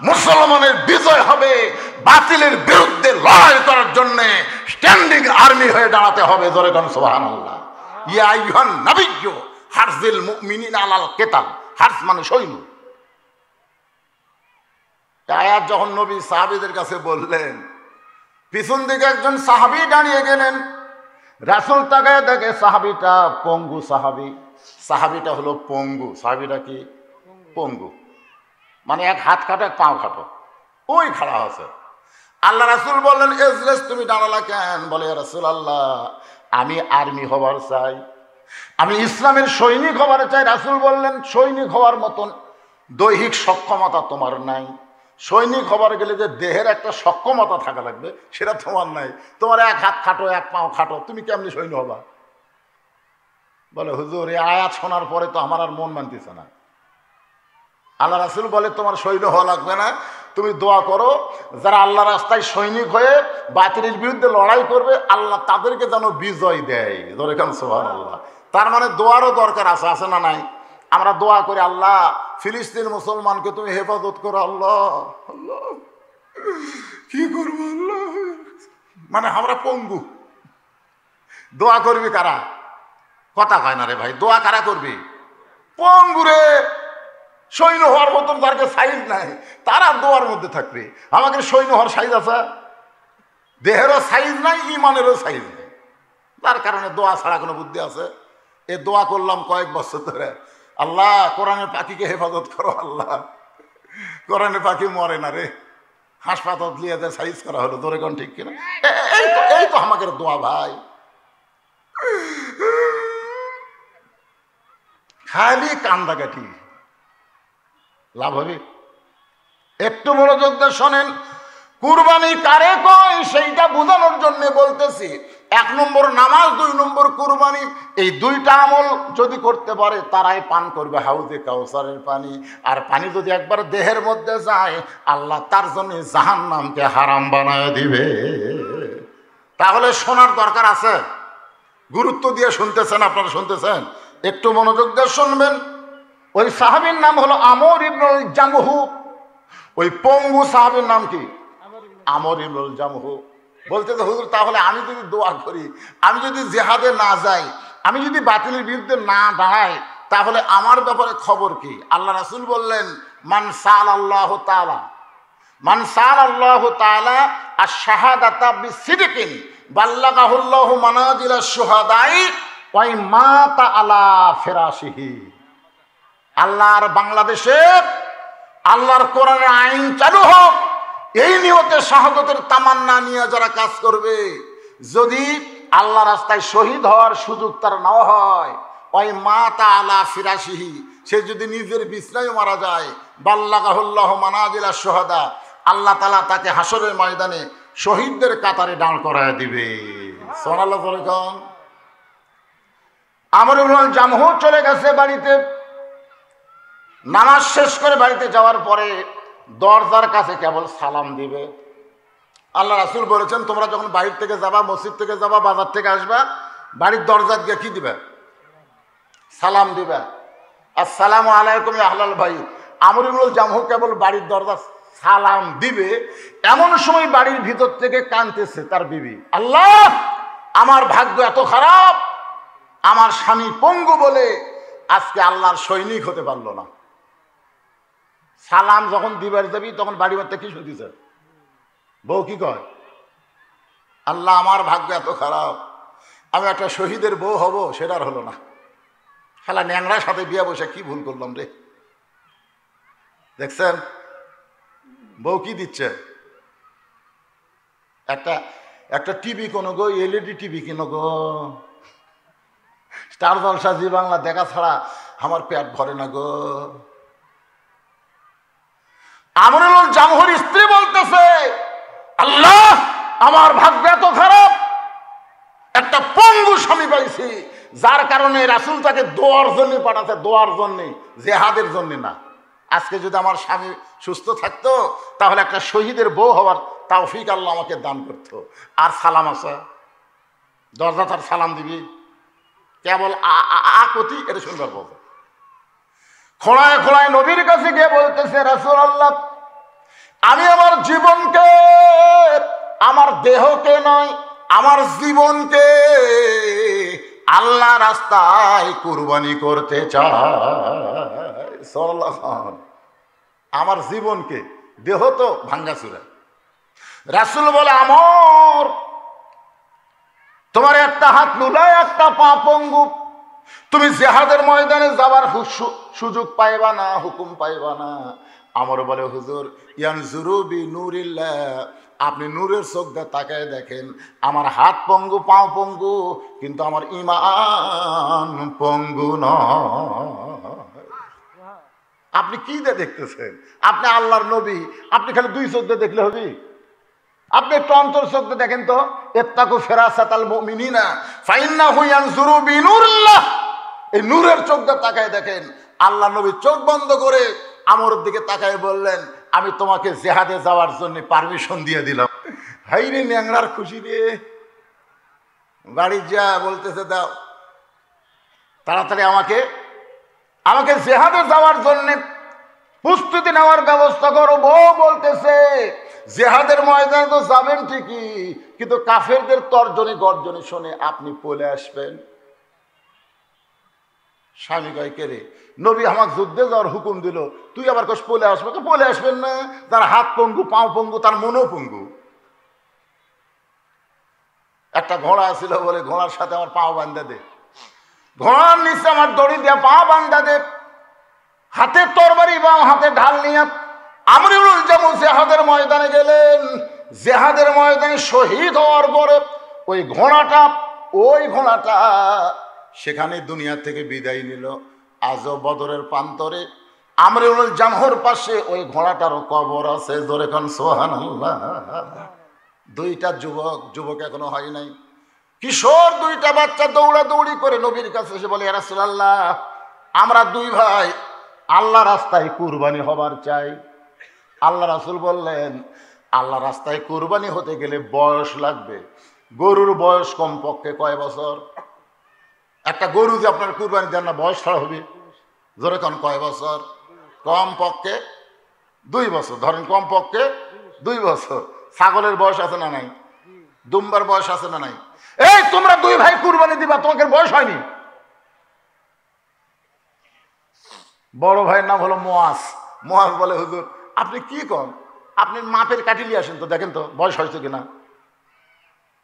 মুসলমানের বিজয় হবে বাতিলের বিরুদ্ধে লড়াই করার জন্য স্ট্যান্ডিং আর্মি হয়ে দাঁড়াতে হবে। জোরে কোন সুবহানাল্লাহ। ইয়া আইয়ুহান নাবিয়্যু হারজিল মুমিনিনা আলাল কিতাল। হারজ মানে সৈন্য। আয়াত যখন নবী সাহাবীদের কাছে বললেন, পিছন দিকে একজন সাহাবী দাঁড়িয়ে গেলেন। রাসূল তাকায় দেখে সাহাবীটা পঙ্গু সাহাবী। সাহাবীটা হলো পঙ্গু। সাহাবীটা কি? পঙ্গু, মানে এক হাত খাটো এক পাও খাটো, ওই খাড়া আছে। আল্লাহ রাসূল বললেন, এজলেস, তুমি দাঁড়ালা কেন? বলে, ইয়া রাসূলুল্লাহ, আমি আর্মি হবার চাই, আমি ইসলামের সৈনিক হবার চাই। রাসূল বললেন, সৈনিক হওয়ার মতন দৈহিক সক্ষমতা তোমার নাই। সৈনিক হবার গেলে যে দেহের একটা সক্ষমতা থাকা লাগবে, সেটা তোমার নাই। তোমার এক হাত খাটো এক পাও খাটো, তুমি কেমনি সৈন্য হবা? বলে, হুজুর, এই আয়াত শোনার পরে তো আমার আর মন মানতেছে না। আল্লাহ রাসূল বলে, তোমার সৈন্য হওয়া লাগবে না, তুমি দোয়া করো, যারা আল্লাহ রাস্তায় সৈনিক হয়ে বাতিলের বিরুদ্ধে লড়াই করবে, আল্লাহ তাদেরকে যেন বিজয় দেয়। ধরে কেন সুবহানাল্লাহ। তার মানে দোয়ারও দরকার আছে, আছে না নাই? আমরা দোয়া করি, আল্লাহ ফিলিস্তিন মুসলমানকে তুমি হেফাজত করো। আল্লাহ, আল্লাহ কি করবো আল্লাহ, মানে আমরা পঙ্গু। দোয়া করবি কারা? কথা কয় না রে ভাই। দোয়া কারা করবি? পঙ্গুরে। সৈন্য হওয়ার মতন যার সাইজ নাই, তারা দোয়ার মধ্যে থাকবে। আমাকে সৈন্য হওয়ার সাইজ আছে? দেহেরও সাইজ নাই, ইমানেরও সাইজ নেই। তার কারণে দোয়া ছাড়া কোনো বুদ্ধি আছে? এ দোয়া করলাম কয়েক বছর ধরে, আল্লাহ কোরআনের পাখিকে হেফাজত করো। আল্লাহ, কোরআনের পাখি মরে না রে, হাসপাতাল নিয়ে সাইজ করা হলো। ধরে কোন ঠিক কিনা? এই তো আমাকে দোয়া ভাই। খালি কান্দাকাঠি, লাভ হবে? একটু মনোযোগ দিয়ে শোনেন। কুরবানি কারে কয় সেইটা বোঝানোর জন্য বলতেছি। 1 নম্বর নামাজ, 2 নম্বর কুরবানি। এই 2টা আমল যদি করতে পারে তারাই পান করবে হাউজে কাউসারের পানি। আর পানি যদি একবার দেহের মধ্যে যায়, আল্লাহ তার জন্য জাহান্নামকে হারাম বানায় দিবে। তাহলে শোনার দরকার আছে। গুরুত্ব দিয়ে শুনতেছেন? আপনারা শুনতেছেন? একটু মনোযোগ দিয়ে শুনবেন। ওই সাহাবীর নাম হলো আমর ইবনুল জামহু। ওই পঙ্গু সাহাবীর নাম কি? আমর ইবনুল জামহু। বলতেছে, হুজুর, তাহলে আমি যদি দোয়া করি, আমি যদি জিহাদে না যাই, আমি যদি বাতিলের বিরুদ্ধে না দাঁড়াই, তাহলে আমার ব্যাপারে খবর কি? আল্লাহ রাসূল বললেন, মান সাআলাল্লাহু তাআলা মান সাআলাল্লাহু তাআলা আশ-শাহাদাতা বিসিদকিন বাল্লাগাহুল্লাহু মানাজিলাশ শুহাদাই ওয়া মাতা আলা ফিরাশিহি। আল্লাহর বাংলাদেশে আল্লাহর কোরআনের আইন চালু হোক, এই নিয়তে শাহাদাতের তামান্না নিয়ে যারা কাজ করবে, যদি আল্লাহ রাস্তায় শহীদ হওয়ার সুযোগ তার নাও হয়, ওই মাতা আলা ফিরাশিহি, সে যদি নিজের বিছনায় মারা যায়, বাল্লাগাহুল্লাহু মানাজিলাশ শুহাদা, আল্লাহ তাআলা তাকে হাসরের ময়দানে শহীদদের কাতারে দাঁড় করায় দিবে। সুবহানাল্লাহ বলেন। আমর ইবনুল জামহু চলে গেছে বাড়িতে। নামাজ শেষ করে বাড়িতে যাওয়ার পরে দরজার কাছে কেবল সালাম দিবে। আল্লাহ রাসূল বলেছেন, তোমরা যখন বাড়ির থেকে যাবা, মসজিদ থেকে যাবা, বাজার থেকে আসবা, বাড়ির দরজা দিয়ে কি দিবে? সালাম দিবে। আসসালামু আলাইকুম ইয়া আহলাল বাইত। আমর ইবনুল জামহু কেবল বাড়ির দরজা সালাম দিবে, এমন সময় বাড়ির ভিতর থেকে কাঁদতেছে তার বিবি, আল্লাহ আমার ভাগ্য এত খারাপ, আমার স্বামী পঙ্গু বলে আজকে আল্লাহর সৈনিক হতে পারলো না। সালাম যখন দিবার যাবি তখন বাড়ি বাড়তে কি শুনতেছে? বউ কি কয়? আল্লাহ আমার ভাগ্য এত খারাপ, আমি একটা শহীদের বউ হব, সেটা আর হলো না। খেলা ন্যাংরার সাথে বিয়া বসে কি ভুল করলাম রে। দেখছেন বউ কি দিচ্ছে? একটা টিভি কোনো গো, এলইডি টিভি কিনো গো, স্টার জলসা জি বাংলা দেখা ছাড়া আমার পেট ভরে না গো। আমর ইবনুল জামহুর স্ত্রী বলতেছে, আল্লাহ আমার ভাগ্য এত খারাপ, একটা পঙ্গু স্বামী পাইছি, যার কারণে রাসূল তাকে দোয়ার জন্য পাঠাতে, দোয়ার জন্য, জিহাদের জন্য না। আজকে যদি আমার স্বামী সুস্থ থাকতো তাহলে একটা শহীদের বউ হওয়ার তৌফিক আল্লাহ আমাকে দান করতো। আর সালাম আছে, দরজা তার সালাম দিবি, কেবল আকতি এটা শুনবার বলতো। খোঁড়ায় খোঁড়ায় নবীর কাছে গিয়ে বলতেছে, রাসূলুল্লাহ আমি আমার জীবনকে, আমার দেহকে নয়, আমার জীবনকে আল্লাহ রাস্তায় কুরবানি করতে চাই। আমার জীবনকে, দেহ তো ভাঙ্গাচুরা। রাসূল বলে, আমর তোমার একটা হাত লুলায়, একটা পা পঙ্গু, তুমি জিহাদের ময়দানে যাবার সুযোগ পাইবা না, হুকুম পাইবা না। আমর বলে, হুজুর ইয়ানজুরু বি নূরিল্লাহ, আপনি নূরের চোখ দিয়ে তাকায় দেখেন, আমার হাত পঙ্গু, পাও পঙ্গু, কিন্তু আমার ঈমান পঙ্গু নয়। আপনি কি দিয়ে দেখতেছেন? আপনি আল্লাহর নবী, আপনি খালি দুই চোখ দিয়ে দেখলে হবে? আপনি একটু অন্তর চোখ দিয়ে দেখেন তো। ইত্তাকু ফিরাসাতাল মুমিনিনা ফাইন্নাহু ইয়ানজুরু বিনুরিল্লাহ, এই নূরের চোখ দিয়ে তাকায় দেখেন। আল্লাহ নবী চোখ বন্ধ করে আমরের দিকে তাকায় বললেন, আমি তোমাকে জিহাদে যাওয়ার জন্য পারমিশন দিয়ে দিলাম। হাই রে ন্যাংরার খুশি রে। বাড়ি যা বলতেছে, দাও তাড়াতাড়ি আমাকে জিহাদে যাওয়ার জন্য প্রস্তুতি নেওয়ার ব্যবস্থা করো। বউ বলতেছে, জিহাদের ময়দানে তো যাবেন ঠিকই, কিন্তু কাফেরদের তর্জনী গর্জনী শুনে আপনি পলে আসবেন। স্বামী কয়, কে রে? নবী আমাকে যুদ্ধে যাওয়ার হুকুম দিল, তুই আবার কস পলে আসবে? তো পলে আসবেন না, তার হাত পঙ্গু, পাও পঙ্গু, তার মনও পঙ্গু। একটা ঘোড়া ছিল বলে, ঘোড়ার সাথে আমার পাও বান্ধা দে, ঘোড়ার নিচে আমার দড়ি দিয়ে পা বান্ধা দে, হাতে তরবারি বা হাতে ঢাল নিয়ে আমর ইবনুল জামহু জিহাদের ময়দানে গেলেন। জিহাদের ময়দানে শহীদ হওয়ার পরে ওই ঘোড়াটা সেখানে দুনিয়া থেকে বিদায় নিল। আজও বদরের প্রান্তরে আমর ইবনুল জামহুর পাশে ওই ঘোড়াটারও কবর আছে। জোরে কান সুবহানাল্লাহ। দুইটা যুবক এখনো হয় নাই, কিশোর দুইটা বাচ্চা দৌড়াদৌড়ি করে নবীর কাছে এসে বলে, ইয়া রাসূলুল্লাহ আমরা দুই ভাই আল্লাহ রাস্তায় কুরবানি হবার চাই। আল্লাহ রাসূল বললেন, আল্লাহ রাস্তায় কুরবানি হতে গেলে বয়স লাগবে। গরুর বয়স কমপক্ষে কয় বছর? একটা গরু যে আপনার কুরবানি দেন না, বয়স ছাড়া হবে? জোরে কোন কয় বছর? কমপক্ষে 2 বছর, ধরেন কমপক্ষে 2 বছর। ছাগলের বয়স আছে না নাই? দুম্বার বয়স আছে না নাই? এই তোমরা দুই ভাই কুরবানি দিবা, তোমাদের বয়স হয়নি? বড় ভাইয়ের নাম হলো মুয়াজ, মুয়াজ বলে হুজুর আপনি কি কন, আপনি মাপের কাঠি নিয়ে আসেন তো দেখেন তো বয়স হয়েছে কিনা।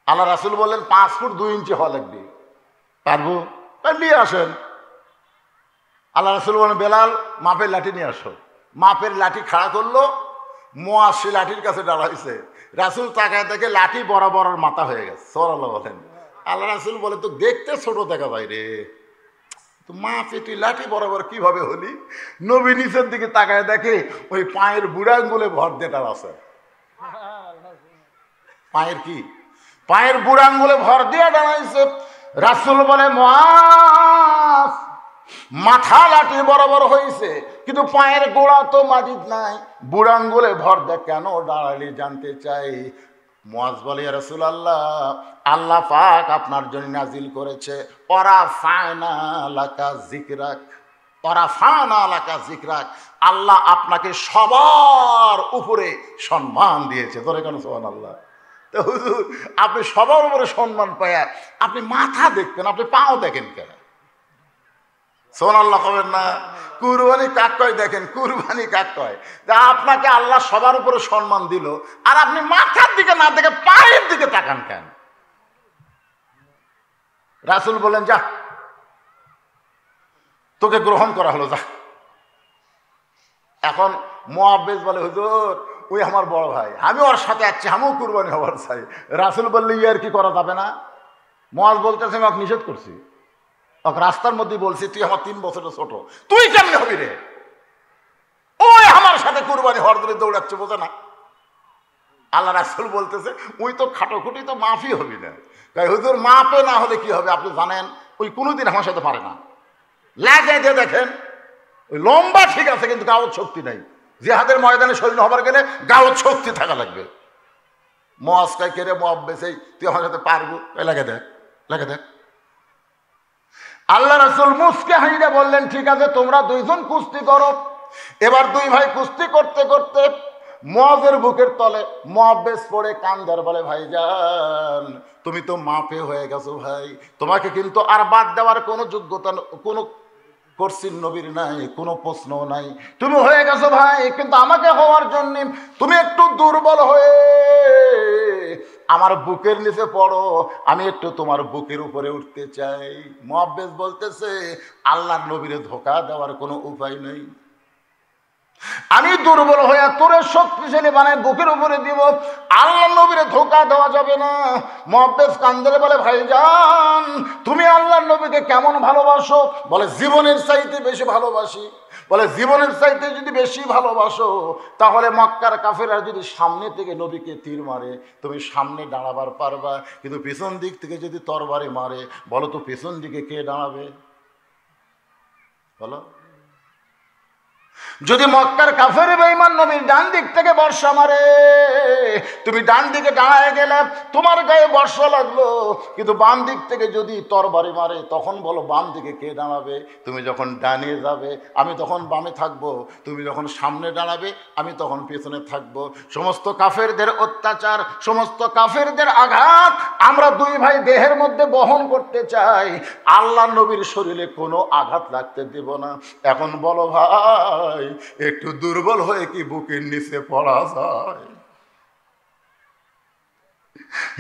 আল্লাহ রাসূল বললেন 5 ফুট 2 ইঞ্চি হওয়া লাগবে। পারবো? নিয়ে আসেন। আল্লাহ রাসূল বলেন বেলাল মাপের লাঠি নিয়ে আসো। মাপের লাঠি খাড়া করলো, মুয়াজ সে লাঠির কাছে দাঁড়াইছে। রাসূল তাকায় দেখে লাঠি বরাবর মাথা হয়ে গেছে। সুবহানাল্লাহ বলেন। আল্লাহ রাসূল বলে তো দেখতে ছোট দেখা যায় রে, তো মাপে তুই লাঠি বরাবর কিভাবে হলি? নবী নিচের দিকে তাকায় দেখে ওই পায়ের বুড়া আঙ্গুলে ভর দেটার আছে। পায়ের কি? পায়ের বুড়া আঙ্গুলে ভর দিয়ে দাঁড়াইছে। রাসূল বলে মুয়াজ মাথা লাঠি বরাবর হয়েছে কিন্তু পায়ের গোড়া তো মাটির নাই, বুড়া আঙ্গুলে ভর দে কেন দাঁড়ালি জানতে চাই। মুয়াজ বলে ইয়া রাসূলুল্লাহ আল্লাহ পাক আপনার জন্য নাজিল করেছে ওরা ফায়না লাকা যিকরাক, ওরা ফায়না লাকা যিকরাক, আল্লাহ আপনাকে সবার উপরে সম্মান দিয়েছে। ধরে কেন সুবহানাল্লাহ। তো হুজুর আপনি সবার উপরে সম্মান পায়া আপনি মাথা দেখতেন, আপনি পাও দেখেন কেন? সুবহানাল্লাহ কবেন না? কুরবানি কাক কয় দেখেন, কুরবানি কাক কয়। আপনাকে আল্লাহ সবার উপরে সম্মান দিল আর আপনি মাথার দিকে না দেখে পায়ের দিকে তাকান কেন? রাসূল বলেন যা তোকে গ্রহণ করা হলো যা। এখন মুআব্বিস বলে হুজুর ওই আমার বড় ভাই, আমি ওর সাথে আছি, আমিও কুরবানি হওয়ার চাই। রাসূল বললে ইয়ার কি করা যাবে না? মুআজ বলতেছে আমি ওকে নিষেধ করছি, ওকে রাস্তার মধ্যে বলছি তুই আমার 3 বছরের ছোট, তুই কেমনে হবি রে? ওই আমার সাথে কুরবানি হওয়ার জন্য দৌড়াচ্ছে, বোঝে না? আল্লাহ রাসূল বলতেছে ওই তো খাটোখুটি তো মাফই হবি না। তাই হুজুর মাপে না হলে কি হবে আপনি জানেন? ওই কোনোদিন আমার সাথে পারে না। লাগে যে দেখেন ওই লম্বা ঠিক আছে কিন্তু গাওয়ার শক্তি নাই। জিহাদের ময়দানে শহীদ হবার গেলে গাওয়ার শক্তি থাকা লাগবে। মুয়াজ কয় কে রে মুআব্বিস, তুই আমার সাথে পারবো? লাগে দেখ, লাগে দেখ। আল্লাহ রাসূল মুসকে হাইরা বললেন ঠিক আছে তোমরা দুইজন কুস্তি করো। এবার দুই ভাই কুস্তি করতে করতে মুয়াজের বুকের তলে মুআব্বিস পড়ে কান্দার বলে ভাইজান তুমি তো মাপে হয়ে গেছো ভাই, তোমাকে কিন্তু আর বাদ দেওয়ার কোনো যোগ্যতা কোনো করছেন নবীর নাই, কোনো প্রশ্ন নাই, তুমি হয়ে গেছো ভাই, কিন্তু আমাকে হওয়ার জন্য তুমি একটু দুর্বল হয়ে আমার বুকের নিচে পড়ো, আমি একটু তোমার বুকের উপরে উঠতে চাই। মুআব্বিস বলতেছে আল্লাহর নবীরে ধোঁকা দেওয়ার কোনো উপায় নেই, আমি দুর্বল হয়ে তোরে শক্তিশালী বানায় বুকের উপরে দিব, আল্লাহ নবীরে ধোঁকা দেওয়া যাবে না। মুআব্বিস কান্দরে বলে ভাইজান তুমি আল্লাহর নবীকে কেমন ভালোবাসো? বলে জীবনের চাইতে বেশি ভালোবাসি। বলে জীবনের চাইতে যদি বেশি ভালোবাসো তাহলে মক্কার কাফেররা যদি সামনে থেকে নবীকে তীর মারে তুমি সামনে দাঁড়াবার পারবা, কিন্তু পেছন দিক থেকে যদি তরবারি মারে বলো তো পেছন দিকে কে দাঁড়াবে? বলো। যদি মক্কার কাফের বেঈমান নবীর ডান দিক থেকে বর্ষা মারে তুমি ডান দিকে দাঁড়ায় গেলে তোমার গায়ে বর্ষা লাগলো, কিন্তু বাম দিক থেকে যদি তরবারি মারে তখন বলো বাম দিকে কে দাঁড়াবে? তুমি যখন ডানে যাবে আমি তখন বামে থাকবো, তুমি যখন সামনে দাঁড়াবে আমি তখন পেছনে থাকবো। সমস্ত কাফেরদের অত্যাচার, সমস্ত কাফেরদের আঘাত আমরা দুই ভাই দেহের মধ্যে বহন করতে চাই, আল্লাহ নবীর শরীরে কোনো আঘাত লাগতে দেব না। এখন বলো ভাই একটু দুর্বল হয়ে কি বুকের নিচে পড়া যায়?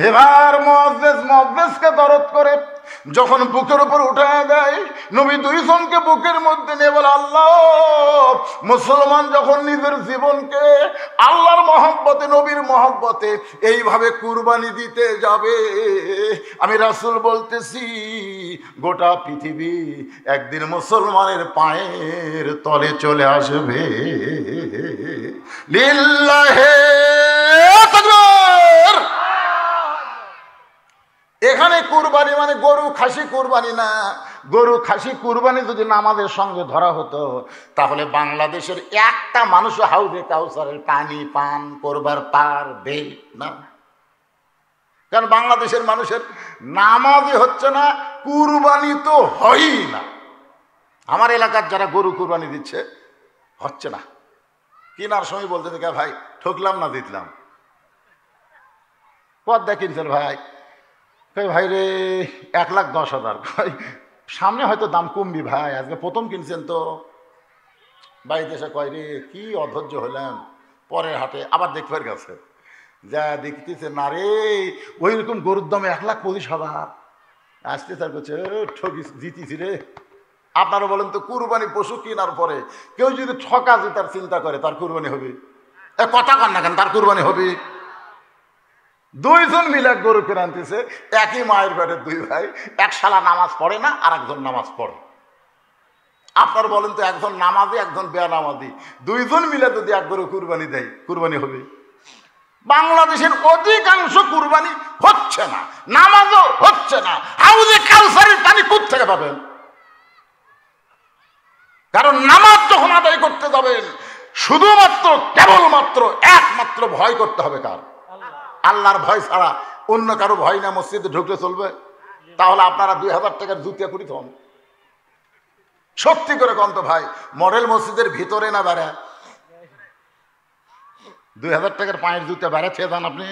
এবার মুআব্বিসকে দরদ করে যখন বুকের উপর উঠায় দেয় নবী দুইজনকে বুকের মধ্যে নিয়ে বলে আল্লাহ মুসলমান যখন নিজের জীবনকে আল্লাহর মহব্বতে নবীর মহব্বতে এইভাবে কুরবানি দিতে যাবে, আমি রাসূল বলতেছি গোটা পৃথিবী একদিন মুসলমানের পায়ের তলে চলে আসবে। লিল্লাহে তাকবীর। এখানে কুরবানি মানে গরু খাসি কুরবানি না। গরু খাসি কুরবানি যদি নামাজের সঙ্গে ধরা হতো তাহলে বাংলাদেশের একটা মানুষও হাউজে কাউসারের পানি পান করবার পারবে না। কারণ বাংলাদেশের মানুষের নামাজই হচ্ছে না, কুরবানি তো হয়ই না। আমার এলাকার যারা গরু কুরবানি দিচ্ছে হচ্ছে না। কেনার সময় বলতে দেখে ভাই ঠকলাম না জিতলাম? পদ দেখিনছেন ভাই? ভাই রে 1,10,000। সামনে হয়তো দাম কমবি ভাই, আজকে প্রথম কিনছেন তো বাড়িতে এসে কয় রে কি অধৈর্য হলাম, পরের হাটে আবার দেখবার গেছে, যা দেখতেছে না রে ওই রকম গরুর দামে 1,25,000 আসতে স্যার করছে ঠকি জিতিছি রে। আপনারা বলেন তো কুরবানি পশু কেনার পরে কেউ যদি ঠকা জেতার চিন্তা করে তার কুরবানি হবে? কথা কন না কেন, তার কুরবানি হবে? দুইজন মিলে এক গরু কিনে আনতেছে, একই মায়ের পেটের দুই ভাই, এক শালা নামাজ পড়ে না আর একজন নামাজ পড়ে। আপনার বলেন তো একজন নামাজি একজন বেনামাজি, দুইজন মিলে যদি এক গরু কুরবানি দেয়, কুরবানি হবে? বাংলাদেশের অধিকাংশ কুরবানি হচ্ছে না, নামাজও হচ্ছে না। হাউজে কাউসারের পানি কোথা থেকে পাবেন? কারণ নামাজ যখন আদায় করতে যাবেন শুধুমাত্র কেবলমাত্র একমাত্র ভয় করতে হবে কার? আল্লাহর ভয় ছাড়া অন্য কারো ভয় না মসজিদে ঢুকলে চলবে? তাহলে আপনারা 2,000 টাকার জুতিয়া করি হন। সত্যি করে কন তো ভাই, মডেল মসজিদের ভিতরে না বেড়া 2,000 টাকার পায়ের জুতা বেড়া খেয়ে যান আপনি?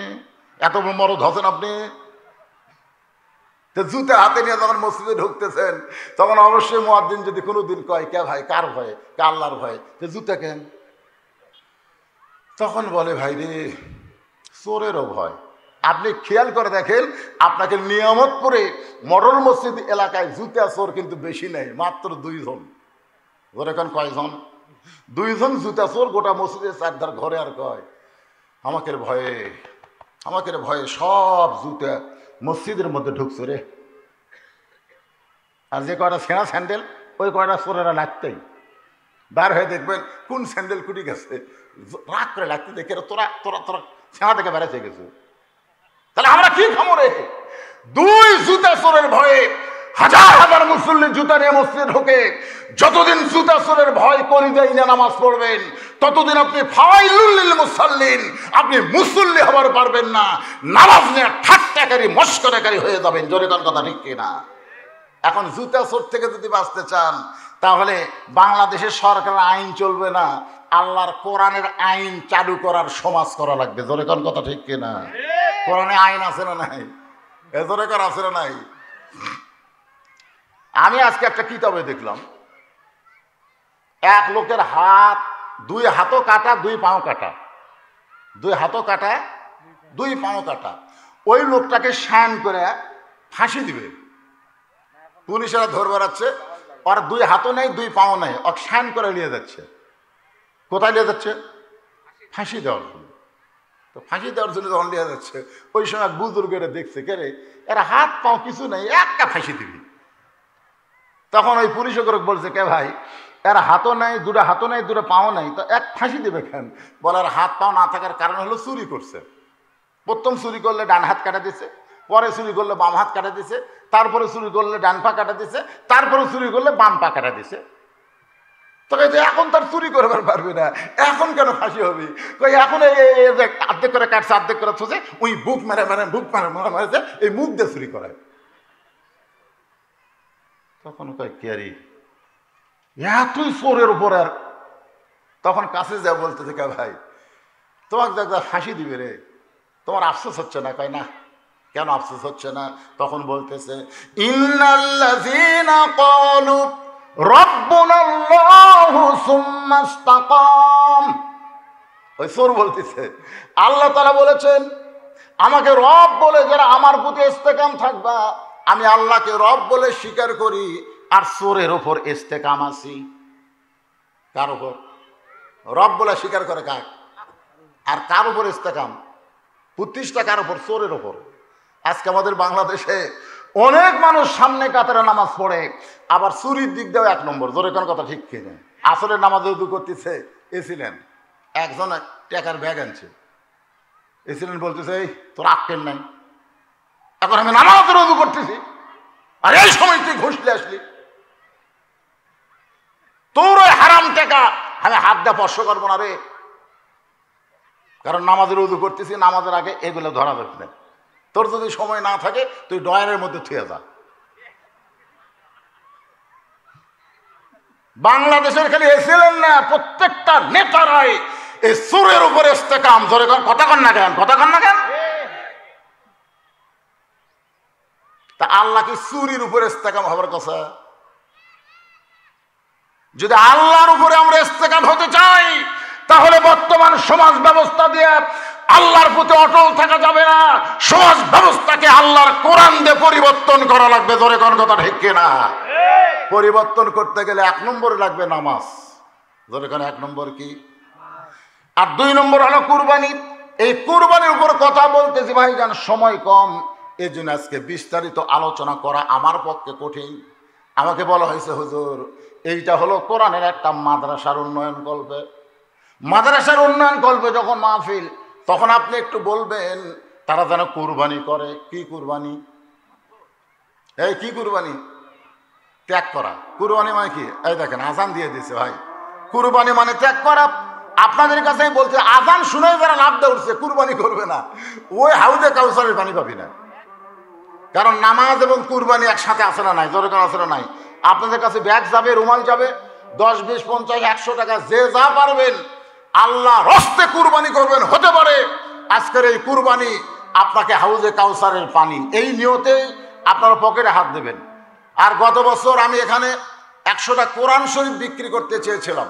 এত মরদ হচ্ছেন আপনি? জুতা হাতে নিয়ে যখন মসজিদে ঢুকতেছেন তখন অবশ্যই মুয়াজ্জিন যদি কোনোদিন কয় কে ভাই কার ভয়ে, কে আল্লাহর ভয়ে, তো জুতা কেন? তখন বলে ভাই রে চোরেরও ভয়। আপনি খেয়াল করে দেখেন আপনাকে নিয়ামতপুরে মডেল মসজিদ এলাকায় জুতা চোর কিন্তু বেশি নেই, মাত্র 2 জন। এখন কয়জন? 2 জন জুতা চোর গোটা মসজিদের চারধার ঘরে। আর কয় আমাকে ভয়ে সব জুতা মসজিদের মধ্যে ঢুকছে রে। আর যে কয়টা ছেঁড়া স্যান্ডেল ওই কয়টা চোরেরা লাগতেই বার হয়ে দেখবেন কোন স্যান্ডেল কুটি গেছে, রাগ করে লাগতে দেখে তোরা তোরা তোরা ছেঁড়া থেকে বেড়াতে গেছে। তাহলে আমরা কি খামো রে? 2 জুতা চোরের ভয়ে হাজার হাজার মুসল্লি জুতা নিয়ে মসজিদে ঢোকে। যতদিন জুতা চোরের ভয় কলিজায় নিয়ে নামাজ পড়বেন ততদিন আপনি ফাওয়াইলুল লিল মুসাল্লিন, আপনি মুসল্লি হবার পারবেন না, নামাজ নিয়ে ঠাট্টাকারী মস্করাকারী হয়ে যাবেন। জোরে কোন কথা ঠিক কিনা? এখন জুতা চোর থেকে যদি বাঁচতে চান তাহলে বাংলাদেশের সরকারের আইন চলবে না, আল্লাহর কোরআনের আইন চালু করার সমাজ করা লাগবে। জোরে কোন কথা ঠিক কিনা? কোরআনে আইন আছে না নাই? জোরে কর আছে না নাই? আমি আজকে একটা কিতাবে দেখলাম এক লোকের হাত 2 হাতও কাটা 2 পাও কাটা, 2 হাতও কাটা 2 পাও কাটা। ওই লোকটাকে শান করে ফাঁসি দিবে। পুলিশেরা ধরে বেড়াচ্ছে, ওর 2 হাতও নেই 2 পাও নেই, ওর শান করে নিয়ে যাচ্ছে। কোথায় নিয়ে যাচ্ছে? ফাঁসি দেওয়ার জন্য। তো ফাঁসি দেওয়ার জন্য যখন নিয়ে যাচ্ছে ওই সময় বুজুর্গেরা দেখছে কে রে এরা হাত পাও কিছু নেই, একটা ফাঁসি দিবি। তখন ওই পুলিশ বলছে কে ভাই এর হাতও নাই, 2 হাতও নাই 2 পাও নাই, তো এক ফাঁসি দেবে কেন? বলার হাত পাও না থাকার কারণ হলো চুরি করছে। প্রথম চুরি করলে ডান হাত কাটা দিছে, পরে চুরি করলে বাম হাত কাটা দিছে, তারপরে চুরি করলে ডান পা কাটা দিছে, তারপরে চুরি করলে বাম পা কাটা দিছে। তো এখন তার চুরি করবার পারবে না, এখন কেন ফাঁসি হবে? এখন অর্ধেক করে কাটছে অর্ধেক করে থুছে, ওই বুক মেরে মেরে বুক মারে এই মুখ দিয়ে চুরি করায়। তখন কয় কেয়ারি এতই চোরের উপর। আর তখন কাছে যা বলতেছে কে ভাই তোমাকে দেখ ফাঁসি দিবে রে, তোমার আফসোস হচ্ছে না? কয় না। কেন আফসোস হচ্ছে না? তখন বলতেছে ইন্নাল্লাযীনা ক্বালু রাব্বুনাল্লাহু সুম্মা ইসতাকাম। ওই চোর বলতেছে আল্লাহ তাআলা বলেছেন আমাকে রব বলে যারা আমার প্রতি ইস্তেকাম থাকবা, আমি আল্লাহকে রব বলে স্বীকার করি। আর চোরের ওপর ইস্তেকাম আছি। কার উপর? রব বলে স্বীকার করে কার? আর কার উপর ইস্তেকাম? প্রতিষ্ঠা কার উপর? চোরের ওপর। আজকে আমাদের বাংলাদেশে অনেক মানুষ সামনে কাতারে নামাজ পড়ে, আবার চুরির দিক দিয়েও 1 নম্বর। জোরে কোন কথা ঠিক কিনা? আসলে নামাজে উদু করতেছে, এসিলেন একজন টাকার ব্যাগ আনছে, এসিলেন বলতেছে এই তোর আক্কেল নাই, এখন আমি নামাজের উদু করতেছি আর এই সময় তুই ঘুষলে আসলি, তোর ওই হারাম টাকা আমি হাত দিয়ে স্পর্শ করবো না রে। কারণ নামাজের উদু করতেছি, নামাজের আগে এগুলো ধরা যাবে না। তোর যদি সময় না থাকে তুই ডয়ারের মধ্যে থুয়ে যা। বাংলাদেশের খালি এসিলেন না, প্রত্যেকটা নেতারাই এই চোরের উপরে ইস্তেকাম। জোরে কথা কন না কেন? কথা কন না কেন? তা আল্লাহ কি চুরির উপরে ইস্তেকাম হবার কথা? যদি আল্লাহর উপরে আমরা ইস্তেকাম হতে চাই, তাহলে বর্তমান সমাজ ব্যবস্থা দিয়ে আল্লাহর প্রতি অটল থাকা যাবে না। সমাজ ব্যবস্থাকে আল্লাহর কোরআন দিয়ে পরিবর্তন করা লাগবে। ধরে কোন কথা ঠিক কিনা? পরিবর্তন করতে গেলে 1 নম্বরে লাগবে নামাজ। ধরে কোন 1 নম্বর কি? আর 2 নম্বর হলো কুরবানি। এই কুরবানির উপর কথা বলতেছি ভাইজান, সময় কম, এই জন্য আজকে বিস্তারিত আলোচনা করা আমার পক্ষে কঠিন। আমাকে বলা হয়েছে, হুজুর এইটা হলো কোরআনের একটা মাদ্রাসার উন্নয়ন কল্পে। মাদ্রাসার উন্নয়ন কল্পে যখন মাহফিল, তখন আপনি একটু বলবেন তারা যেন কুরবানি করে। কি কুরবানি? এই কি কুরবানি? ত্যাগ করা। কুরবানি মানে কি? এই দেখেন আজান দিয়ে দিয়েছে ভাই। কুরবানি মানে ত্যাগ করা। আপনাদের কাছেই বলছে, আজান শুনে যারা লাভ দিয়ে উঠছে কুরবানি করবে না, ওই হাউজে কাউসারের পানি পাবি না। কারণ নামাজ এবং কুরবানি একসাথে আসে না? নাই? জোরে আসে না? নাই? আপনাদের কাছে ব্যাগ যাবে, রুমাল যাবে, 10, 20, 50, 100 টাকা যে যা পারবেন আল্লাহ রস্তে কুরবানি করবেন। হতে পারে আজকের এই কুরবানি আপনাকে হাউজে কাউসারের পানি, এই নিয়তেই আপনারা পকেটে হাত দেবেন। আর গত বছর আমি এখানে 100টা কোরআন শরীফ বিক্রি করতে চেয়েছিলাম।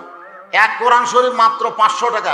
এক কোরআন শরীফ মাত্র 500 টাকা।